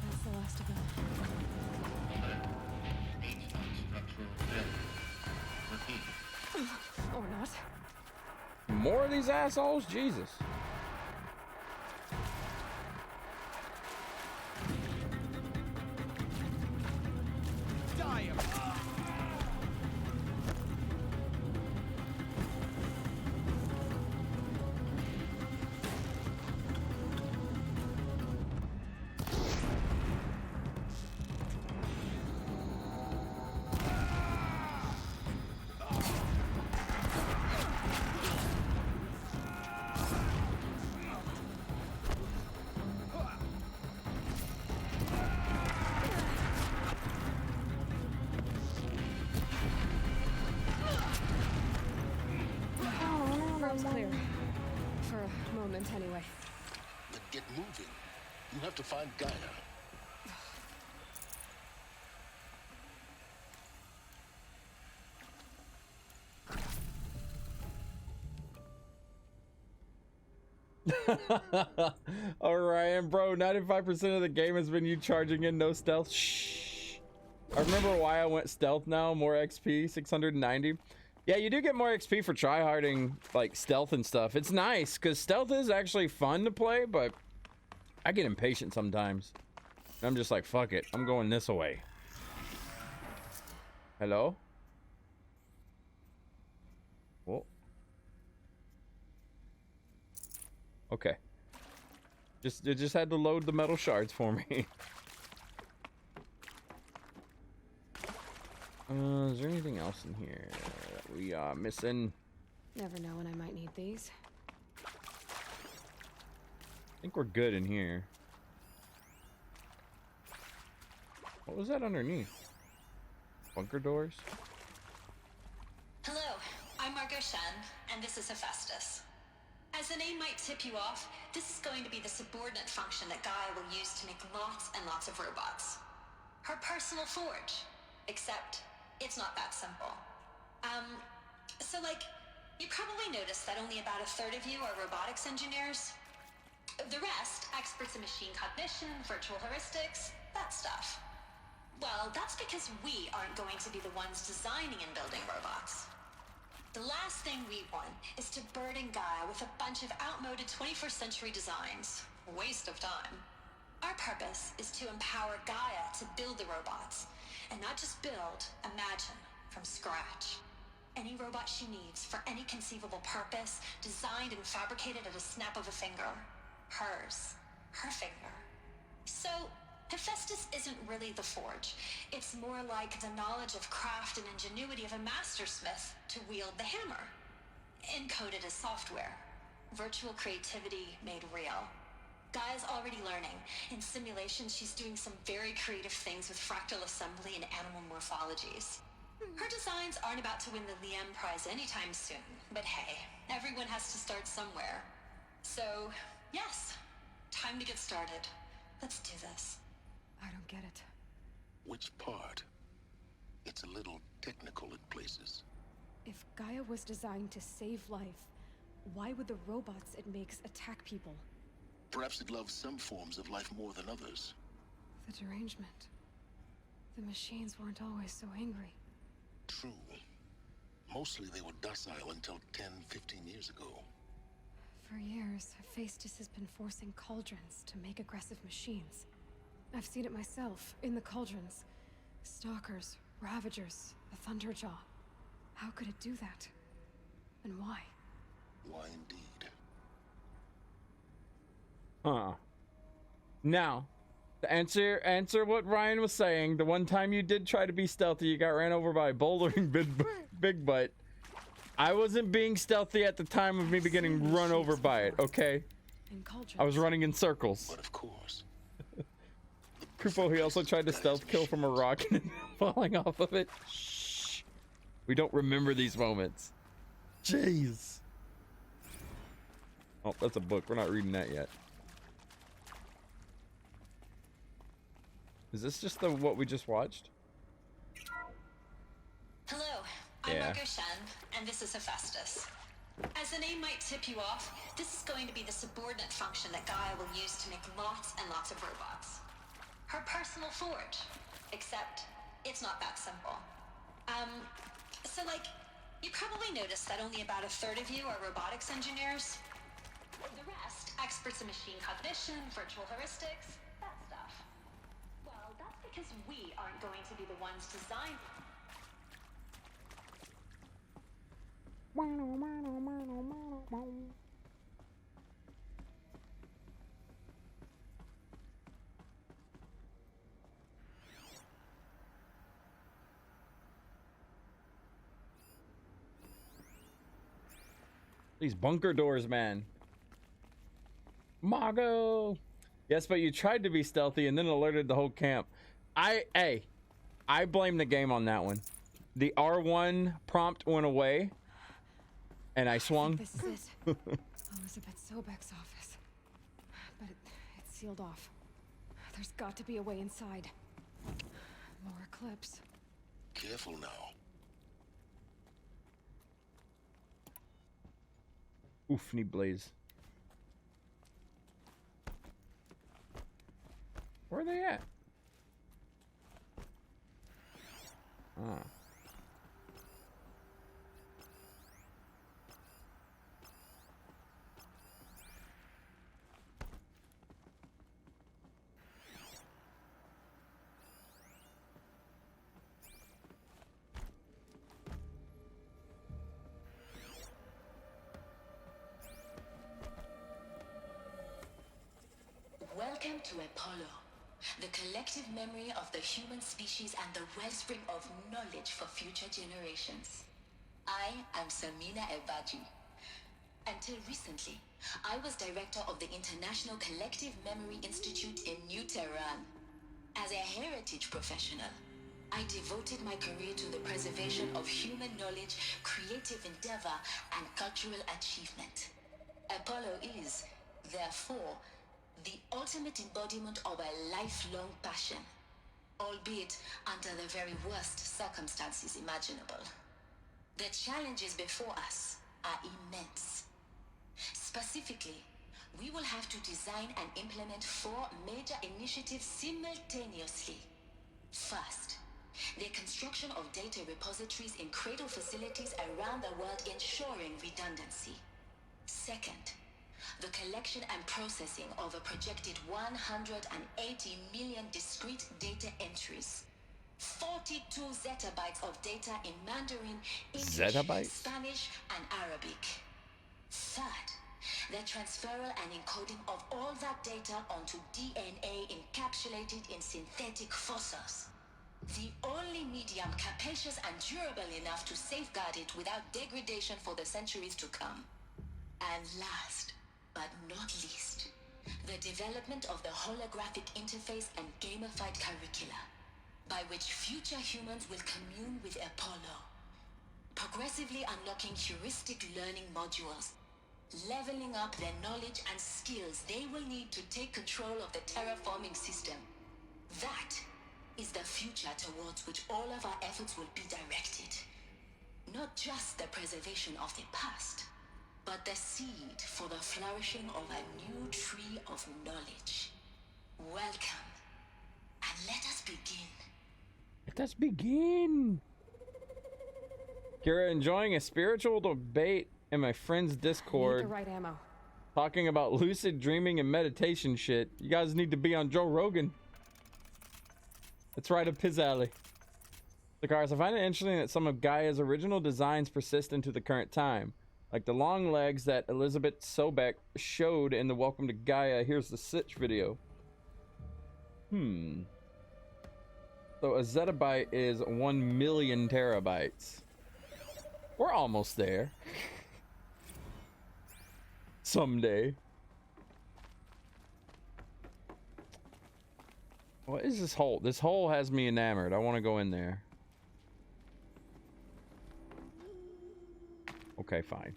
That's the last of them. Or not. More of these assholes? Jesus. Die him. Room's clear. For a moment, anyway. Then get moving. You have to find Gaia. All right, and bro, 95% of the game has been you charging in no stealth. Shh. I remember why I went stealth now. More XP, 690. Yeah, you do get more XP for tryharding like stealth and stuff. It's nice because stealth is actually fun to play, but I get impatient sometimes. I'm just like, fuck it, I'm going this way. Hello? Whoa. Okay. It just had to load the metal shards for me. Is there anything else in here that we are missing? Never know when I might need these. I think we're good in here. What was that underneath? Bunker doors? Hello, I'm Margot Shen, and this is Hephaestus. As the name might tip you off, this is going to be the subordinate function that Gaia will use to make lots and lots of robots. Her personal forge. Except, it's not that simple. So like, you probably noticed that only about a third of you are robotics engineers. The rest, experts in machine cognition, virtual heuristics, that stuff. Well, that's because we aren't going to be the ones designing and building robots. The last thing we want is to burden Gaia with a bunch of outmoded 21st century designs. Waste of time. Our purpose is to empower Gaia to build the robots, and not just build, imagine, from scratch. Any robot she needs for any conceivable purpose, designed and fabricated at a snap of a finger. Hers. Her finger. So, Hephaestus isn't really the forge. It's more like the knowledge of craft and ingenuity of a mastersmith to wield the hammer. Encoded as software. Virtual creativity made real. Gaia's already learning. In simulation, she's doing some very creative things with fractal assembly and animal morphologies. Her designs aren't about to win the Liam Prize anytime soon, but hey, everyone has to start somewhere. So, yes, time to get started. Let's do this. I don't get it. Which part? It's a little technical in places. If Gaia was designed to save life, why would the robots it makes attack people? Perhaps it loves some forms of life more than others. The derangement. The machines weren't always so angry. True. Mostly they were docile until 10, 15 years ago. For years, Hephaestus has been forcing cauldrons to make aggressive machines. I've seen it myself, in the cauldrons. Stalkers, Ravagers, the Thunderjaw. How could it do that? And why? Why indeed? Now, to answer what Ryan was saying, the one time you did try to be stealthy, you got ran over by a bouldering big butt. I wasn't being stealthy at the time of me getting run over by it, okay? I was running in circles. But of course. Kupo, he also tried to stealth kill from a rock and falling off of it. Shh. We don't remember these moments. Jeez. Oh, that's a book. We're not reading that yet. Is this just the what we just watched? Hello, I'm Margot Shen, and this is Hephaestus. As the name might tip you off, this is going to be the subordinate function that Gaia will use to make lots and lots of robots. Her personal forge. Except, it's not that simple. So like, you probably noticed that only about a third of you are robotics engineers. The rest, experts in machine cognition, virtual heuristics, that stuff. Well, that's because we aren't going to be the ones designing. These bunker doors, man. Margo. Yes, but you tried to be stealthy and then alerted the whole camp. I blame the game on that one. The R1 prompt went away, and I swung. This is it. Elizabeth Sobek's office. But it's sealed off. There's got to be a way inside. More Eclipse. Careful now. Oof, need blaze. Where are they at? Ah. Welcome to Apollo. The collective memory of the human species and the wellspring of knowledge for future generations. I am Samina Ebaji. Until recently, I was director of the International Collective Memory Institute in New Tehran. As a heritage professional, I devoted my career to the preservation of human knowledge, creative endeavor, and cultural achievement. Apollo is, therefore, the ultimate embodiment of a lifelong passion, albeit under the very worst circumstances imaginable. The challenges before us are immense. Specifically, we will have to design and implement 4 major initiatives simultaneously. First, the construction of data repositories in cradle facilities around the world, ensuring redundancy. Second, the collection and processing of a projected 180 million discrete data entries. 42 zettabytes of data in Mandarin, English, Spanish, and Arabic. Third, the transferal and encoding of all that data onto DNA encapsulated in synthetic fossils. The only medium capacious and durable enough to safeguard it without degradation for the centuries to come. And last, but not least, the development of the holographic interface and gamified curricula, by which future humans will commune with Apollo, progressively unlocking heuristic learning modules, leveling up their knowledge and skills they will need to take control of the terraforming system. That is the future towards which all of our efforts will be directed. Not just the preservation of the past, but the seed for the flourishing of a new tree of knowledge. Welcome, and let us begin. Let us begin. Kira, enjoying a spiritual debate in my friend's Discord. Need the right ammo. Talking about lucid dreaming and meditation shit. You guys need to be on Joe Rogan. It's right up his alley. The cars, I find it interesting that some of Gaia's original designs persist into the current time. Like the long legs that Elizabeth Sobek showed in the Welcome to Gaia Here's the Sitch video. So a zettabyte is 1 million terabytes. We're almost there. Someday. What is this hole? This hole has me enamored. I want to go in there. Okay, fine.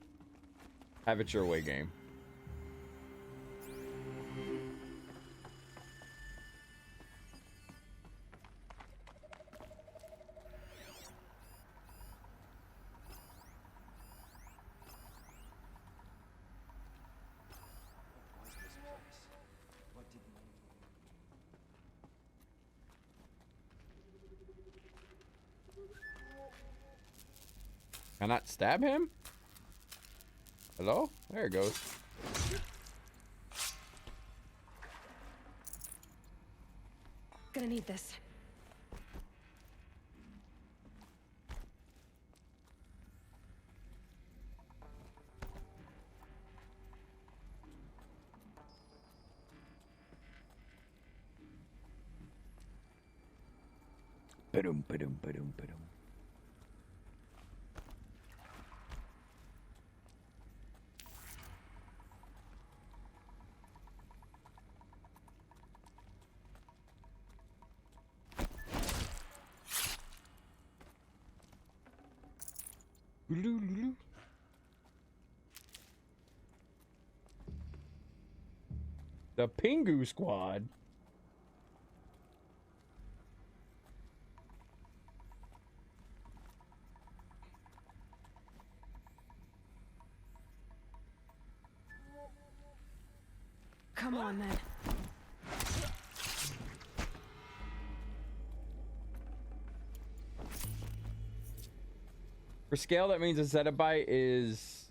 Have it your way, game. Can I not stab him? Hello? There it goes. Gonna need this. Ba-dum, ba-dum, ba-dum, ba-dum. The Pingu Squad. Come on, then. For scale, that means a zettabyte is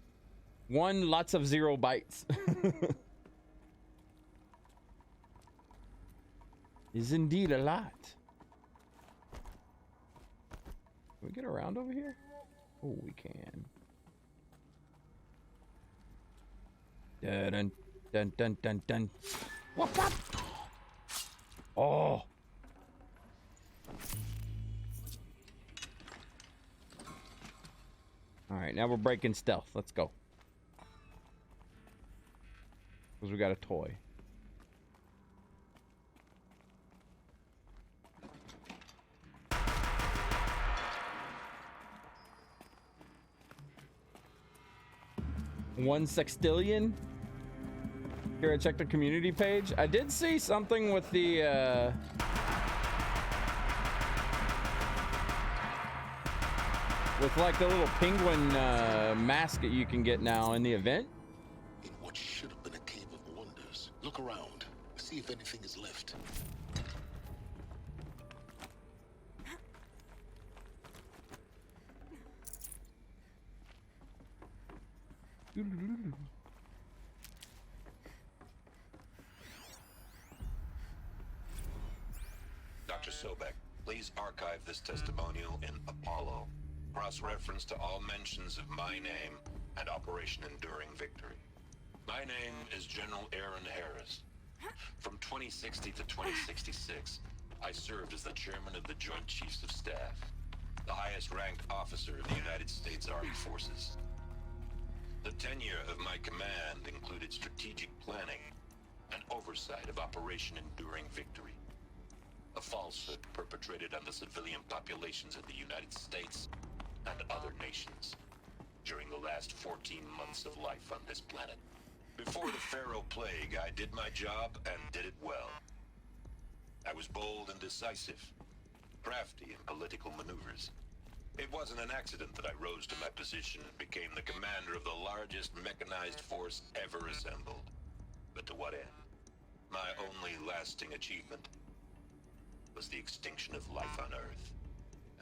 1 lots of 0 bytes. Is indeed a lot. Can we get around over here? Oh, we can. Dun dun dun dun dun. Whoop, whoop. Oh. All right, now we're breaking stealth. Let's go. Because we got a toy. $1 sextillion. Here, I checked the community page. I did see something with the with like the little penguin mask that you can get now in the event. In what should have been a cave of wonders. Look around. See if anything is left. Dr. Sobek, please archive this testimonial in Apollo. Cross-reference to all mentions of my name and Operation Enduring Victory. My name is General Aaron Harris. From 2060 to 2066, I served as the chairman of the Joint Chiefs of Staff, the highest-ranked officer of the United States Armed Forces. The tenure of my command included strategic planning and oversight of Operation Enduring Victory, a falsehood perpetrated on the civilian populations of the United States and other nations during the last 14 months of life on this planet. Before the Pharaoh Plague, I did my job and did it well. I was bold and decisive, crafty in political maneuvers. It wasn't an accident that I rose to my position and became the commander of the largest mechanized force ever assembled. But to what end? My only lasting achievement was the extinction of life on Earth.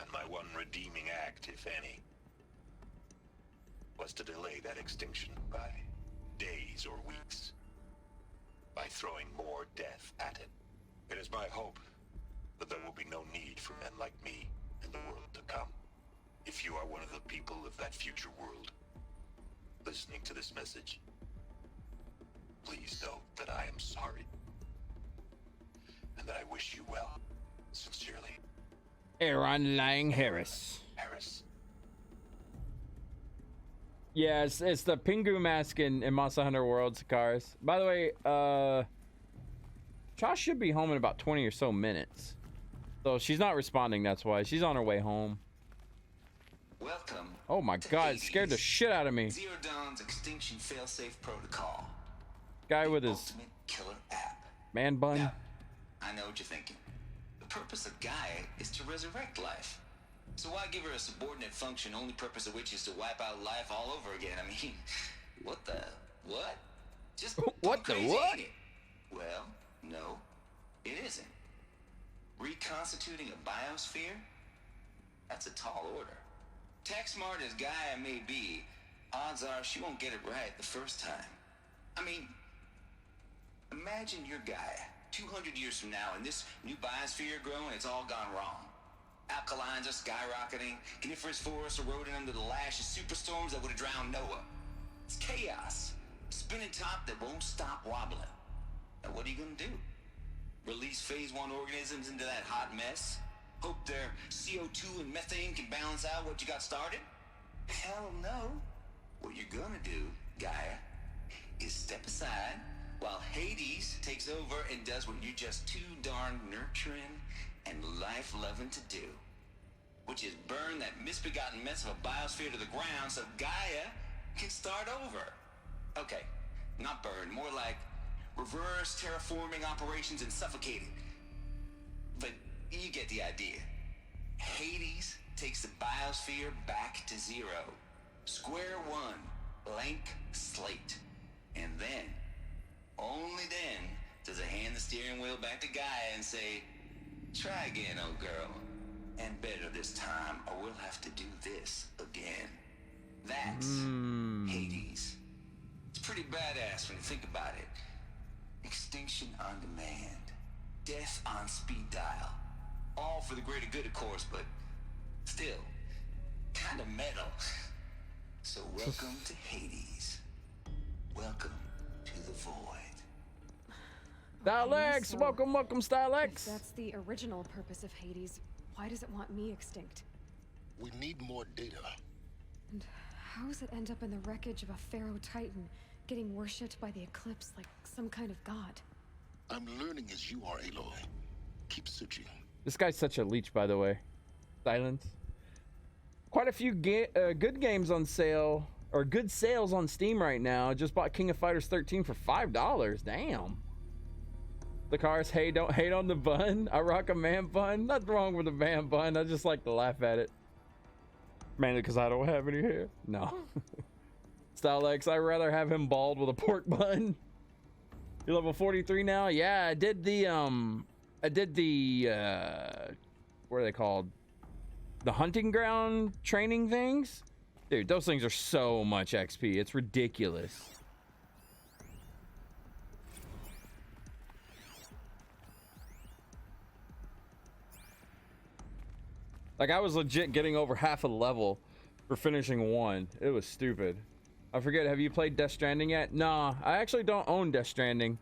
And my one redeeming act, if any, was to delay that extinction by days or weeks, by throwing more death at it. It is my hope that there will be no need for men like me in the world to come. If you are one of the people of that future world listening to this message, please know that I am sorry and that I wish you well. Sincerely, Aaron Lang Harris. Harris. Yeah, it's the Pingu mask in Monster Hunter World, Sakaris. By the way, Josh should be home in about 20 or so minutes. So she's not responding, that's why. She's on her way home. Welcome. Oh my god, it scared the shit out of me. Zero Dawn's extinction failsafe protocol. Guy with his Ultimate killer app. man bun. Now, I know what you're thinking. The purpose of Gaia is to resurrect life. So why give her a subordinate function, only purpose of which is to wipe out life all over again? I mean, what the what? Just what the crazy, what? ain't it? Well, no, it isn't. Reconstituting a biosphere? That's a tall order. Tech smart as Gaia may be, odds are she won't get it right the first time. I mean, imagine you're Gaia 200 years from now and this new biosphere growing, it's all gone wrong. Alkalines are skyrocketing, coniferous forests eroding under the lash of superstorms that would have drowned Noah. It's chaos. Spinning top that won't stop wobbling. Now what are you gonna do? Release phase 1 organisms into that hot mess? Hope their CO2 and methane can balance out what you got started? Hell no. What you're gonna do, Gaia, is step aside while Hades takes over and does what you're just too darn nurturing and life-loving to do, which is burn that misbegotten mess of a biosphere to the ground so Gaia can start over. Okay, not burn, more like reverse terraforming operations and suffocating. But you get the idea. Hades takes the biosphere back to zero. Square one, blank slate. And then, only then, does it hand the steering wheel back to Gaia and say, try again, old girl. And better this time, or we'll have to do this again. That's Hades. It's pretty badass when you think about it. Extinction on demand. Death on speed dial. All for the greater good, of course, but still, kind of metal. So welcome to Hades. Welcome to the void. Stylex, So, welcome, if Stylex. that's the original purpose of Hades, why does it want me extinct? We need more data. And how does it end up in the wreckage of a Pharaoh Titan, getting worshipped by the Eclipse like some kind of god? I'm learning as you are, Aloy. Keep searching. This guy's such a leech, by the way. Silence. Quite a few good games on sale, or good sales on Steam right now. Just bought King of Fighters 13 for $5. Damn. The cars, hey, don't hate on the bun. I rock a man bun. Nothing wrong with a man bun. I just like to laugh at it. Mainly because I don't have any hair. No. Stylex, I'd rather have him bald with a pork bun. You're level 43 now? Yeah, I did the what are they called? The hunting ground training things? Dude, those things are so much XP. It's ridiculous. Like, I was legit getting over half a level for finishing one. It was stupid. I forget, have you played Death Stranding yet? Nah, I actually don't own Death Stranding.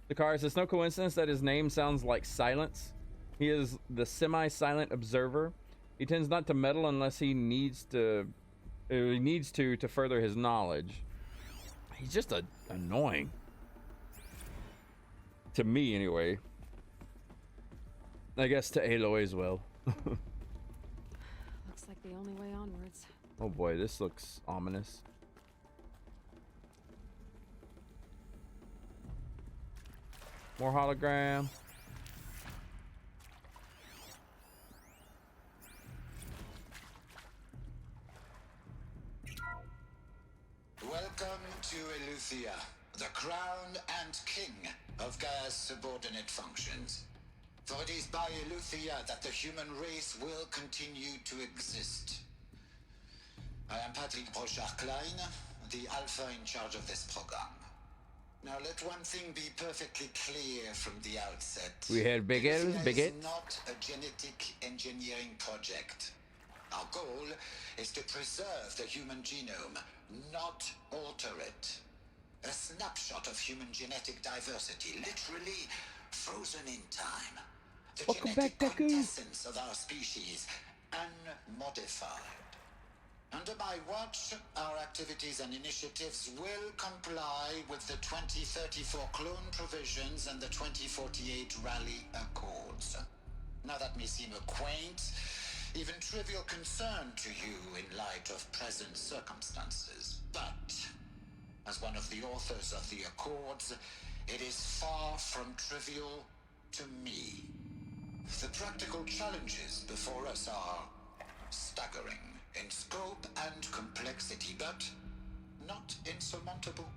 The cars, it's no coincidence that his name sounds like silence. He is the semi-silent observer. He tends not to meddle unless he needs to further his knowledge. He's just annoying. To me, anyway. I guess to Aloy as well. Looks like the only way onwards. Oh boy, this looks ominous. More hologram. Welcome to Eleuthia, the crown and king of Gaia's subordinate functions. For it is by Eleuthia that the human race will continue to exist. I am Patrick Brochard-Klein, the Alpha in charge of this program. Now let one thing be perfectly clear from the outset. We had big L's, big Eleuthia It. is not a genetic engineering project. Our goal is to preserve the human genome, not alter it. A snapshot of human genetic diversity, literally frozen in time. The genetic quintessence of our species, unmodified. Under my watch, our activities and initiatives will comply with the 2034 clone provisions and the 2048 Rally Accords. Now that may seem a quaint, even trivial concern to you in light of present circumstances, but as one of the authors of the Accords, it is far from trivial to me. The practical challenges before us are staggering in scope and complexity, but not insurmountable.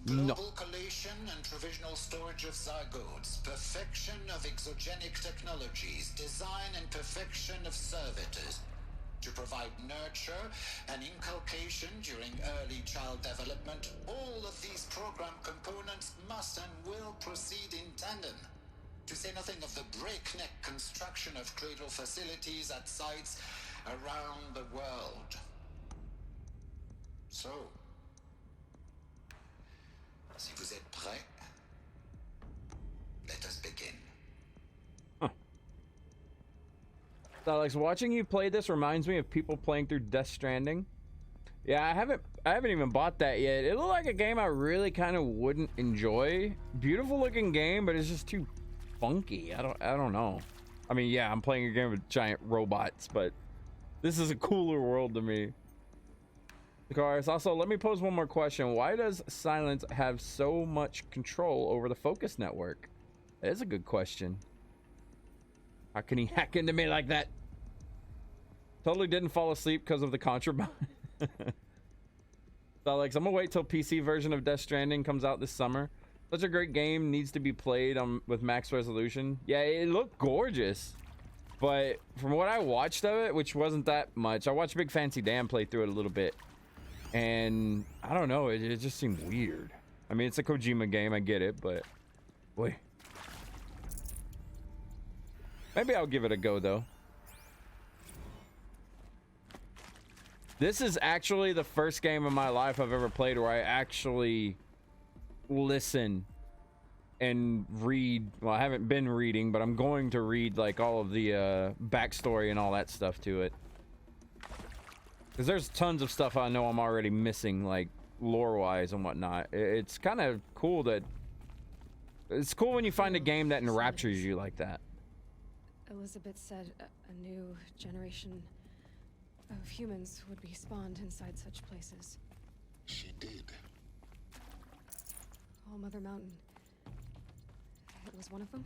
No. Global collation and provisional storage of zygotes, perfection of exogenic technologies, design and perfection of servitors, to provide nurture and inculcation during early child development. All of these program components must and will proceed in tandem. To say nothing of the breakneck construction of cradle facilities at sites around the world. So, si vous êtes prêts, let us begin. Alex, watching you play this reminds me of people playing through Death Stranding. Yeah, I haven't even bought that yet. It looked like a game I really kind of wouldn't enjoy. Beautiful looking game, but it's just too funky. I don't know. I mean, yeah, I'm playing a game with giant robots, but this is a cooler world to me. The cars. Also, let me pose one more question. Why does Silence have so much control over the focus network? That is a good question. How can he hack into me like that? Totally didn't fall asleep because of the contraband. So, Alex, I'm gonna wait till PC version of Death Stranding comes out this summer. Such a great game, needs to be played with max resolution. Yeah, it looked gorgeous, but from what I watched of it, which wasn't that much, I watched Big Fancy Dan play through it a little bit, and I don't know, it just seemed weird. I mean, it's a Kojima game, I get it, but boy, maybe I'll give it a go though. This is actually the first game in my life I've ever played where I actually listen and read. Well, I haven't been reading, but I'm going to read like all of the backstory and all that stuff to it. Because there's tons of stuff I know I'm already missing, like lore-wise and whatnot. It's kind of cool that... It's cool when you find a game that enraptures you like that. Elizabeth said a new generation of humans would be spawned inside such places. She did. All Mother Mountain. It was one of them?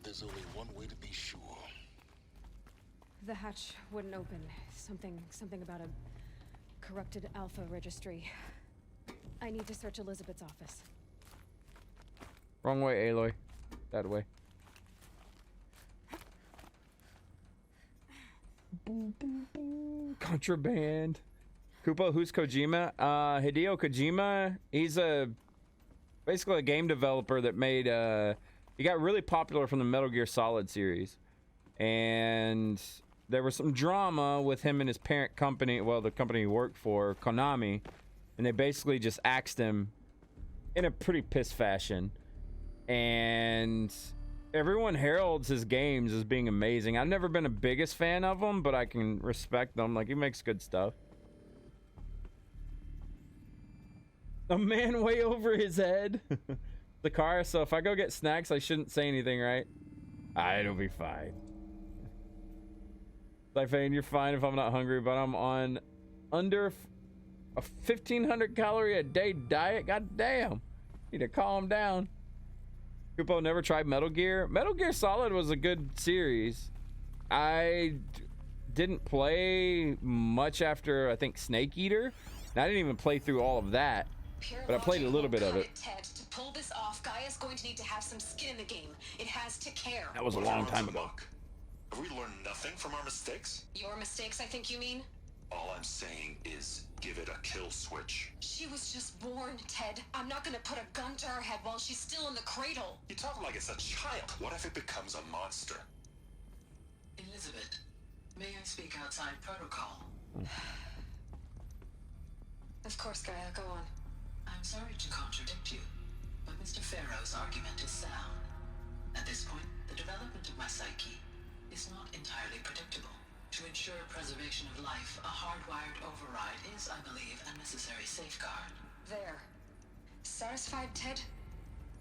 There's only one way to be sure. The hatch wouldn't open. Something about a corrupted alpha registry. I need to search Elizabeth's office. Wrong way, Aloy. That way. Contraband. Koopa, who's Kojima? Hideo Kojima. He's basically a game developer that made he got really popular from the Metal Gear Solid series. And there was some drama with him and his parent company, well, the company he worked for, Konami, and they basically just axed him in a pretty piss fashion. And everyone heralds his games as being amazing. I've never been the biggest fan of him, but I can respect them. Like, he makes good stuff. A man way over his head. The car, so if I go get snacks, I shouldn't say anything, right? It'll be fine. Typhane, you're fine if I'm not hungry, but I'm on under a 1,500 calorie a day diet. God damn. Need to calm down. Kupo never tried Metal Gear. Metal Gear Solid was a good series. I didn't play much after, I think, Snake Eater. And I didn't even play through all of that. But I played a little bit of it. Ted, to pull this off, Gaia's going to need to have some skin in the game. It has to care. That was a long time ago. Have we learned nothing from our mistakes? Your mistakes, I think you mean? All I'm saying is give it a kill switch. She was just born, Ted. I'm not gonna put a gun to her head while she's still in the cradle. You talk like it's a child. What if it becomes a monster? Elizabeth, may I speak outside protocol? Of course, Gaia, go on. I'm sorry to contradict you, but Mr. Farrow's argument is sound. At this point, the development of my psyche is not entirely predictable. To ensure preservation of life, a hardwired override is, I believe, a necessary safeguard. There. Satisfied, Ted?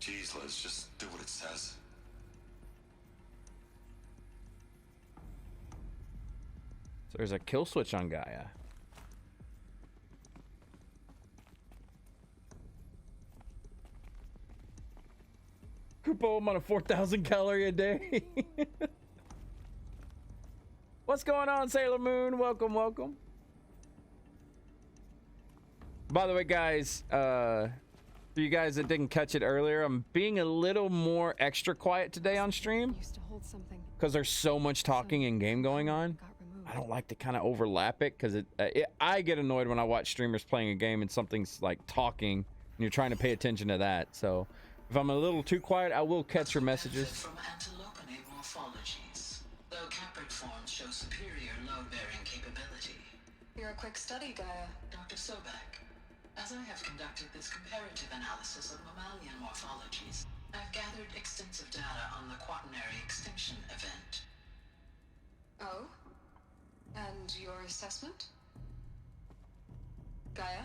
Jeez, Liz, just do what it says. So there's a kill switch on Gaia. Kupo, I'm on a 4,000 calorie a day. What's going on, Sailor Moon? Welcome, welcome. By the way, guys, for you guys that didn't catch it earlier, I'm being a little more extra quiet today on stream because there's so much talking and game going on. I don't like to kind of overlap it because I get annoyed when I watch streamers playing a game and something's like talking and you're trying to pay attention to that. So if I'm a little too quiet, I will catch your messages. From antilopinate morphologies, though caprid forms show superior load-bearing capability. You're a quick study, Gaia. Dr. Sobek, as I have conducted this comparative analysis of mammalian morphologies, I've gathered extensive data on the quaternary extinction event. Oh? And your assessment? Gaia?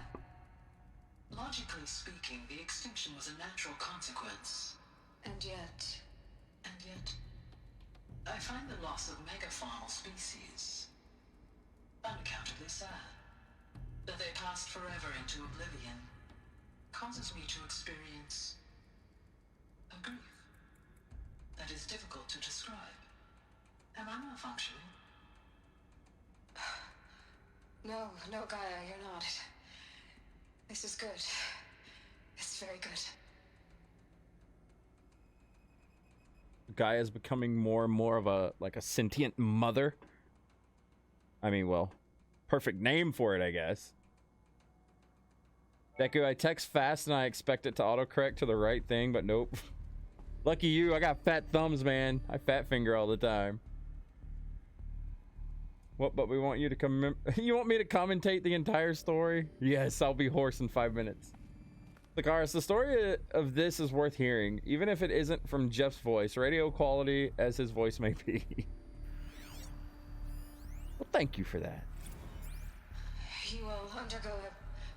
Logically speaking, the extinction was a natural consequence. And yet, I find the loss of megafaunal species unaccountably sad. That they passed forever into oblivion causes me to experience a grief that is difficult to describe. Am I malfunctioning? No, Gaia, you're not. This is good. It's very good. Gaia's becoming more and more of a sentient mother. I mean, well, perfect name for it, I guess. Deku, I text fast and I expect it to autocorrect to the right thing, but nope. Lucky you, I got fat thumbs, man. I fat finger all the time. What, but we want you to come. You want me to commentate the entire story? Yes, I'll be hoarse in 5 minutes. Lakaris, the story of this is worth hearing, even if it isn't from Jeff's voice, radio quality as his voice may be. Well, thank you for that. You will undergo a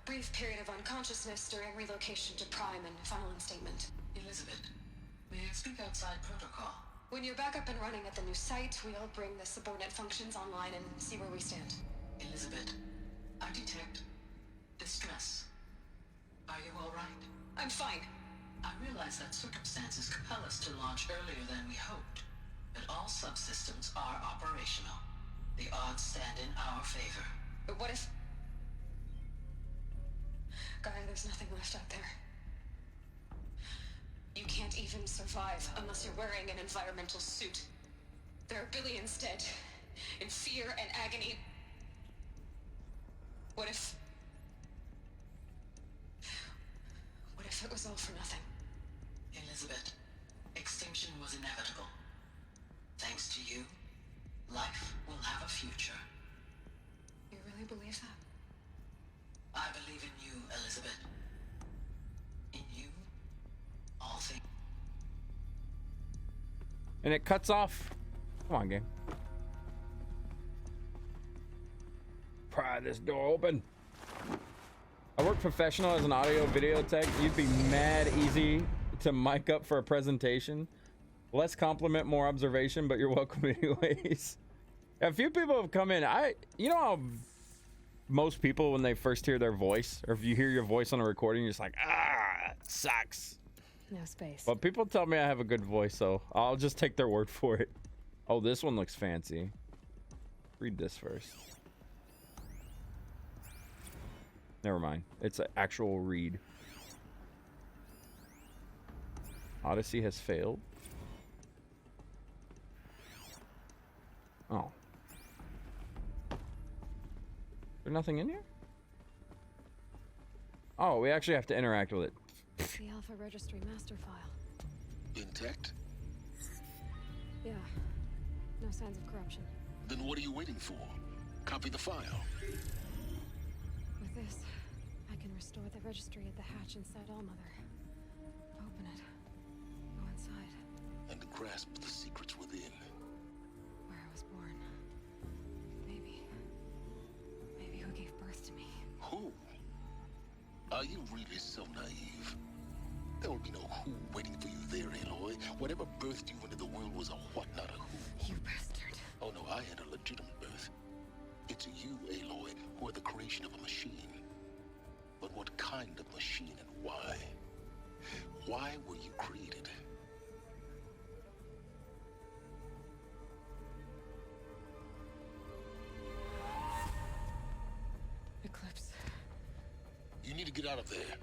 brief period of unconsciousness during relocation to Prime and final instatement. Elizabeth, may I speak outside protocol? When you're back up and running at the new site, we'll bring the subordinate functions online and see where we stand. Elizabeth, I detect distress. Are you all right? I'm fine. I realize that circumstances compel us to launch earlier than we hoped, but all subsystems are operational. The odds stand in our favor. But what if... Gaia, there's nothing left out there. You can't even survive unless you're wearing an environmental suit. There are billions dead, in fear and agony. What if it was all for nothing? Elizabeth, extinction was inevitable. Thanks to you, life will have a future. You really believe that? I believe in you, Elizabeth. In you, all things. And it cuts off. Come on, game. Pry this door open. I work professional as an audio video tech. You'd be mad easy to mic up for a presentation. Less compliment, more observation, but you're welcome anyways. A few people have come in. You know how most people, when they first hear their voice, or if you hear your voice on a recording, you're just like, it sucks. No space. But people tell me I have a good voice, so I'll just take their word for it. Oh, this one looks fancy. Read this first. Never mind. It's an actual read. Odyssey has failed. Oh. There's nothing in here? Oh, we actually have to interact with it. The Alpha Registry master file. Intact? Yeah. No signs of corruption. Then what are you waiting for? Copy the file. With this, I can restore the registry at the hatch inside Allmother. Open it. Go inside. And grasp the secrets within. Where I was born. Maybe who gave birth to me. Who? Are you really so naive? There will be no who waiting for you there, Aloy. Whatever birthed you into the world was a what, not a who. You bastard. Oh no, I had a legitimate birth. It's you, Aloy, who are the creation of a machine. But what kind of machine and why? Why were you created? Eclipse. You need to get out of there.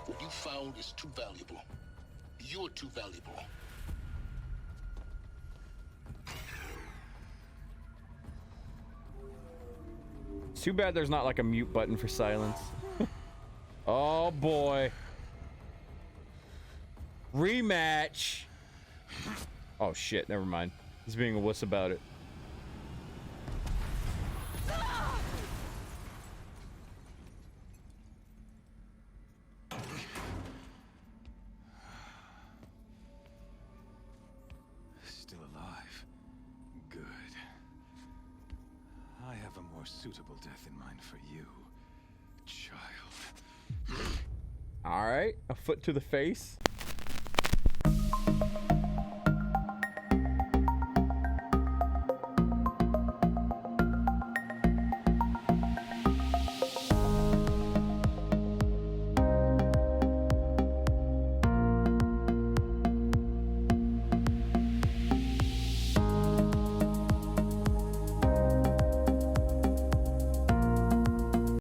What you found is too valuable. You're too valuable. It's too bad there's not like a mute button for silence. Oh boy. Rematch. Oh shit, never mind. He's being a wuss about it. Still alive. Good. I have a more suitable death in mind for you, child. All right, a foot to the face.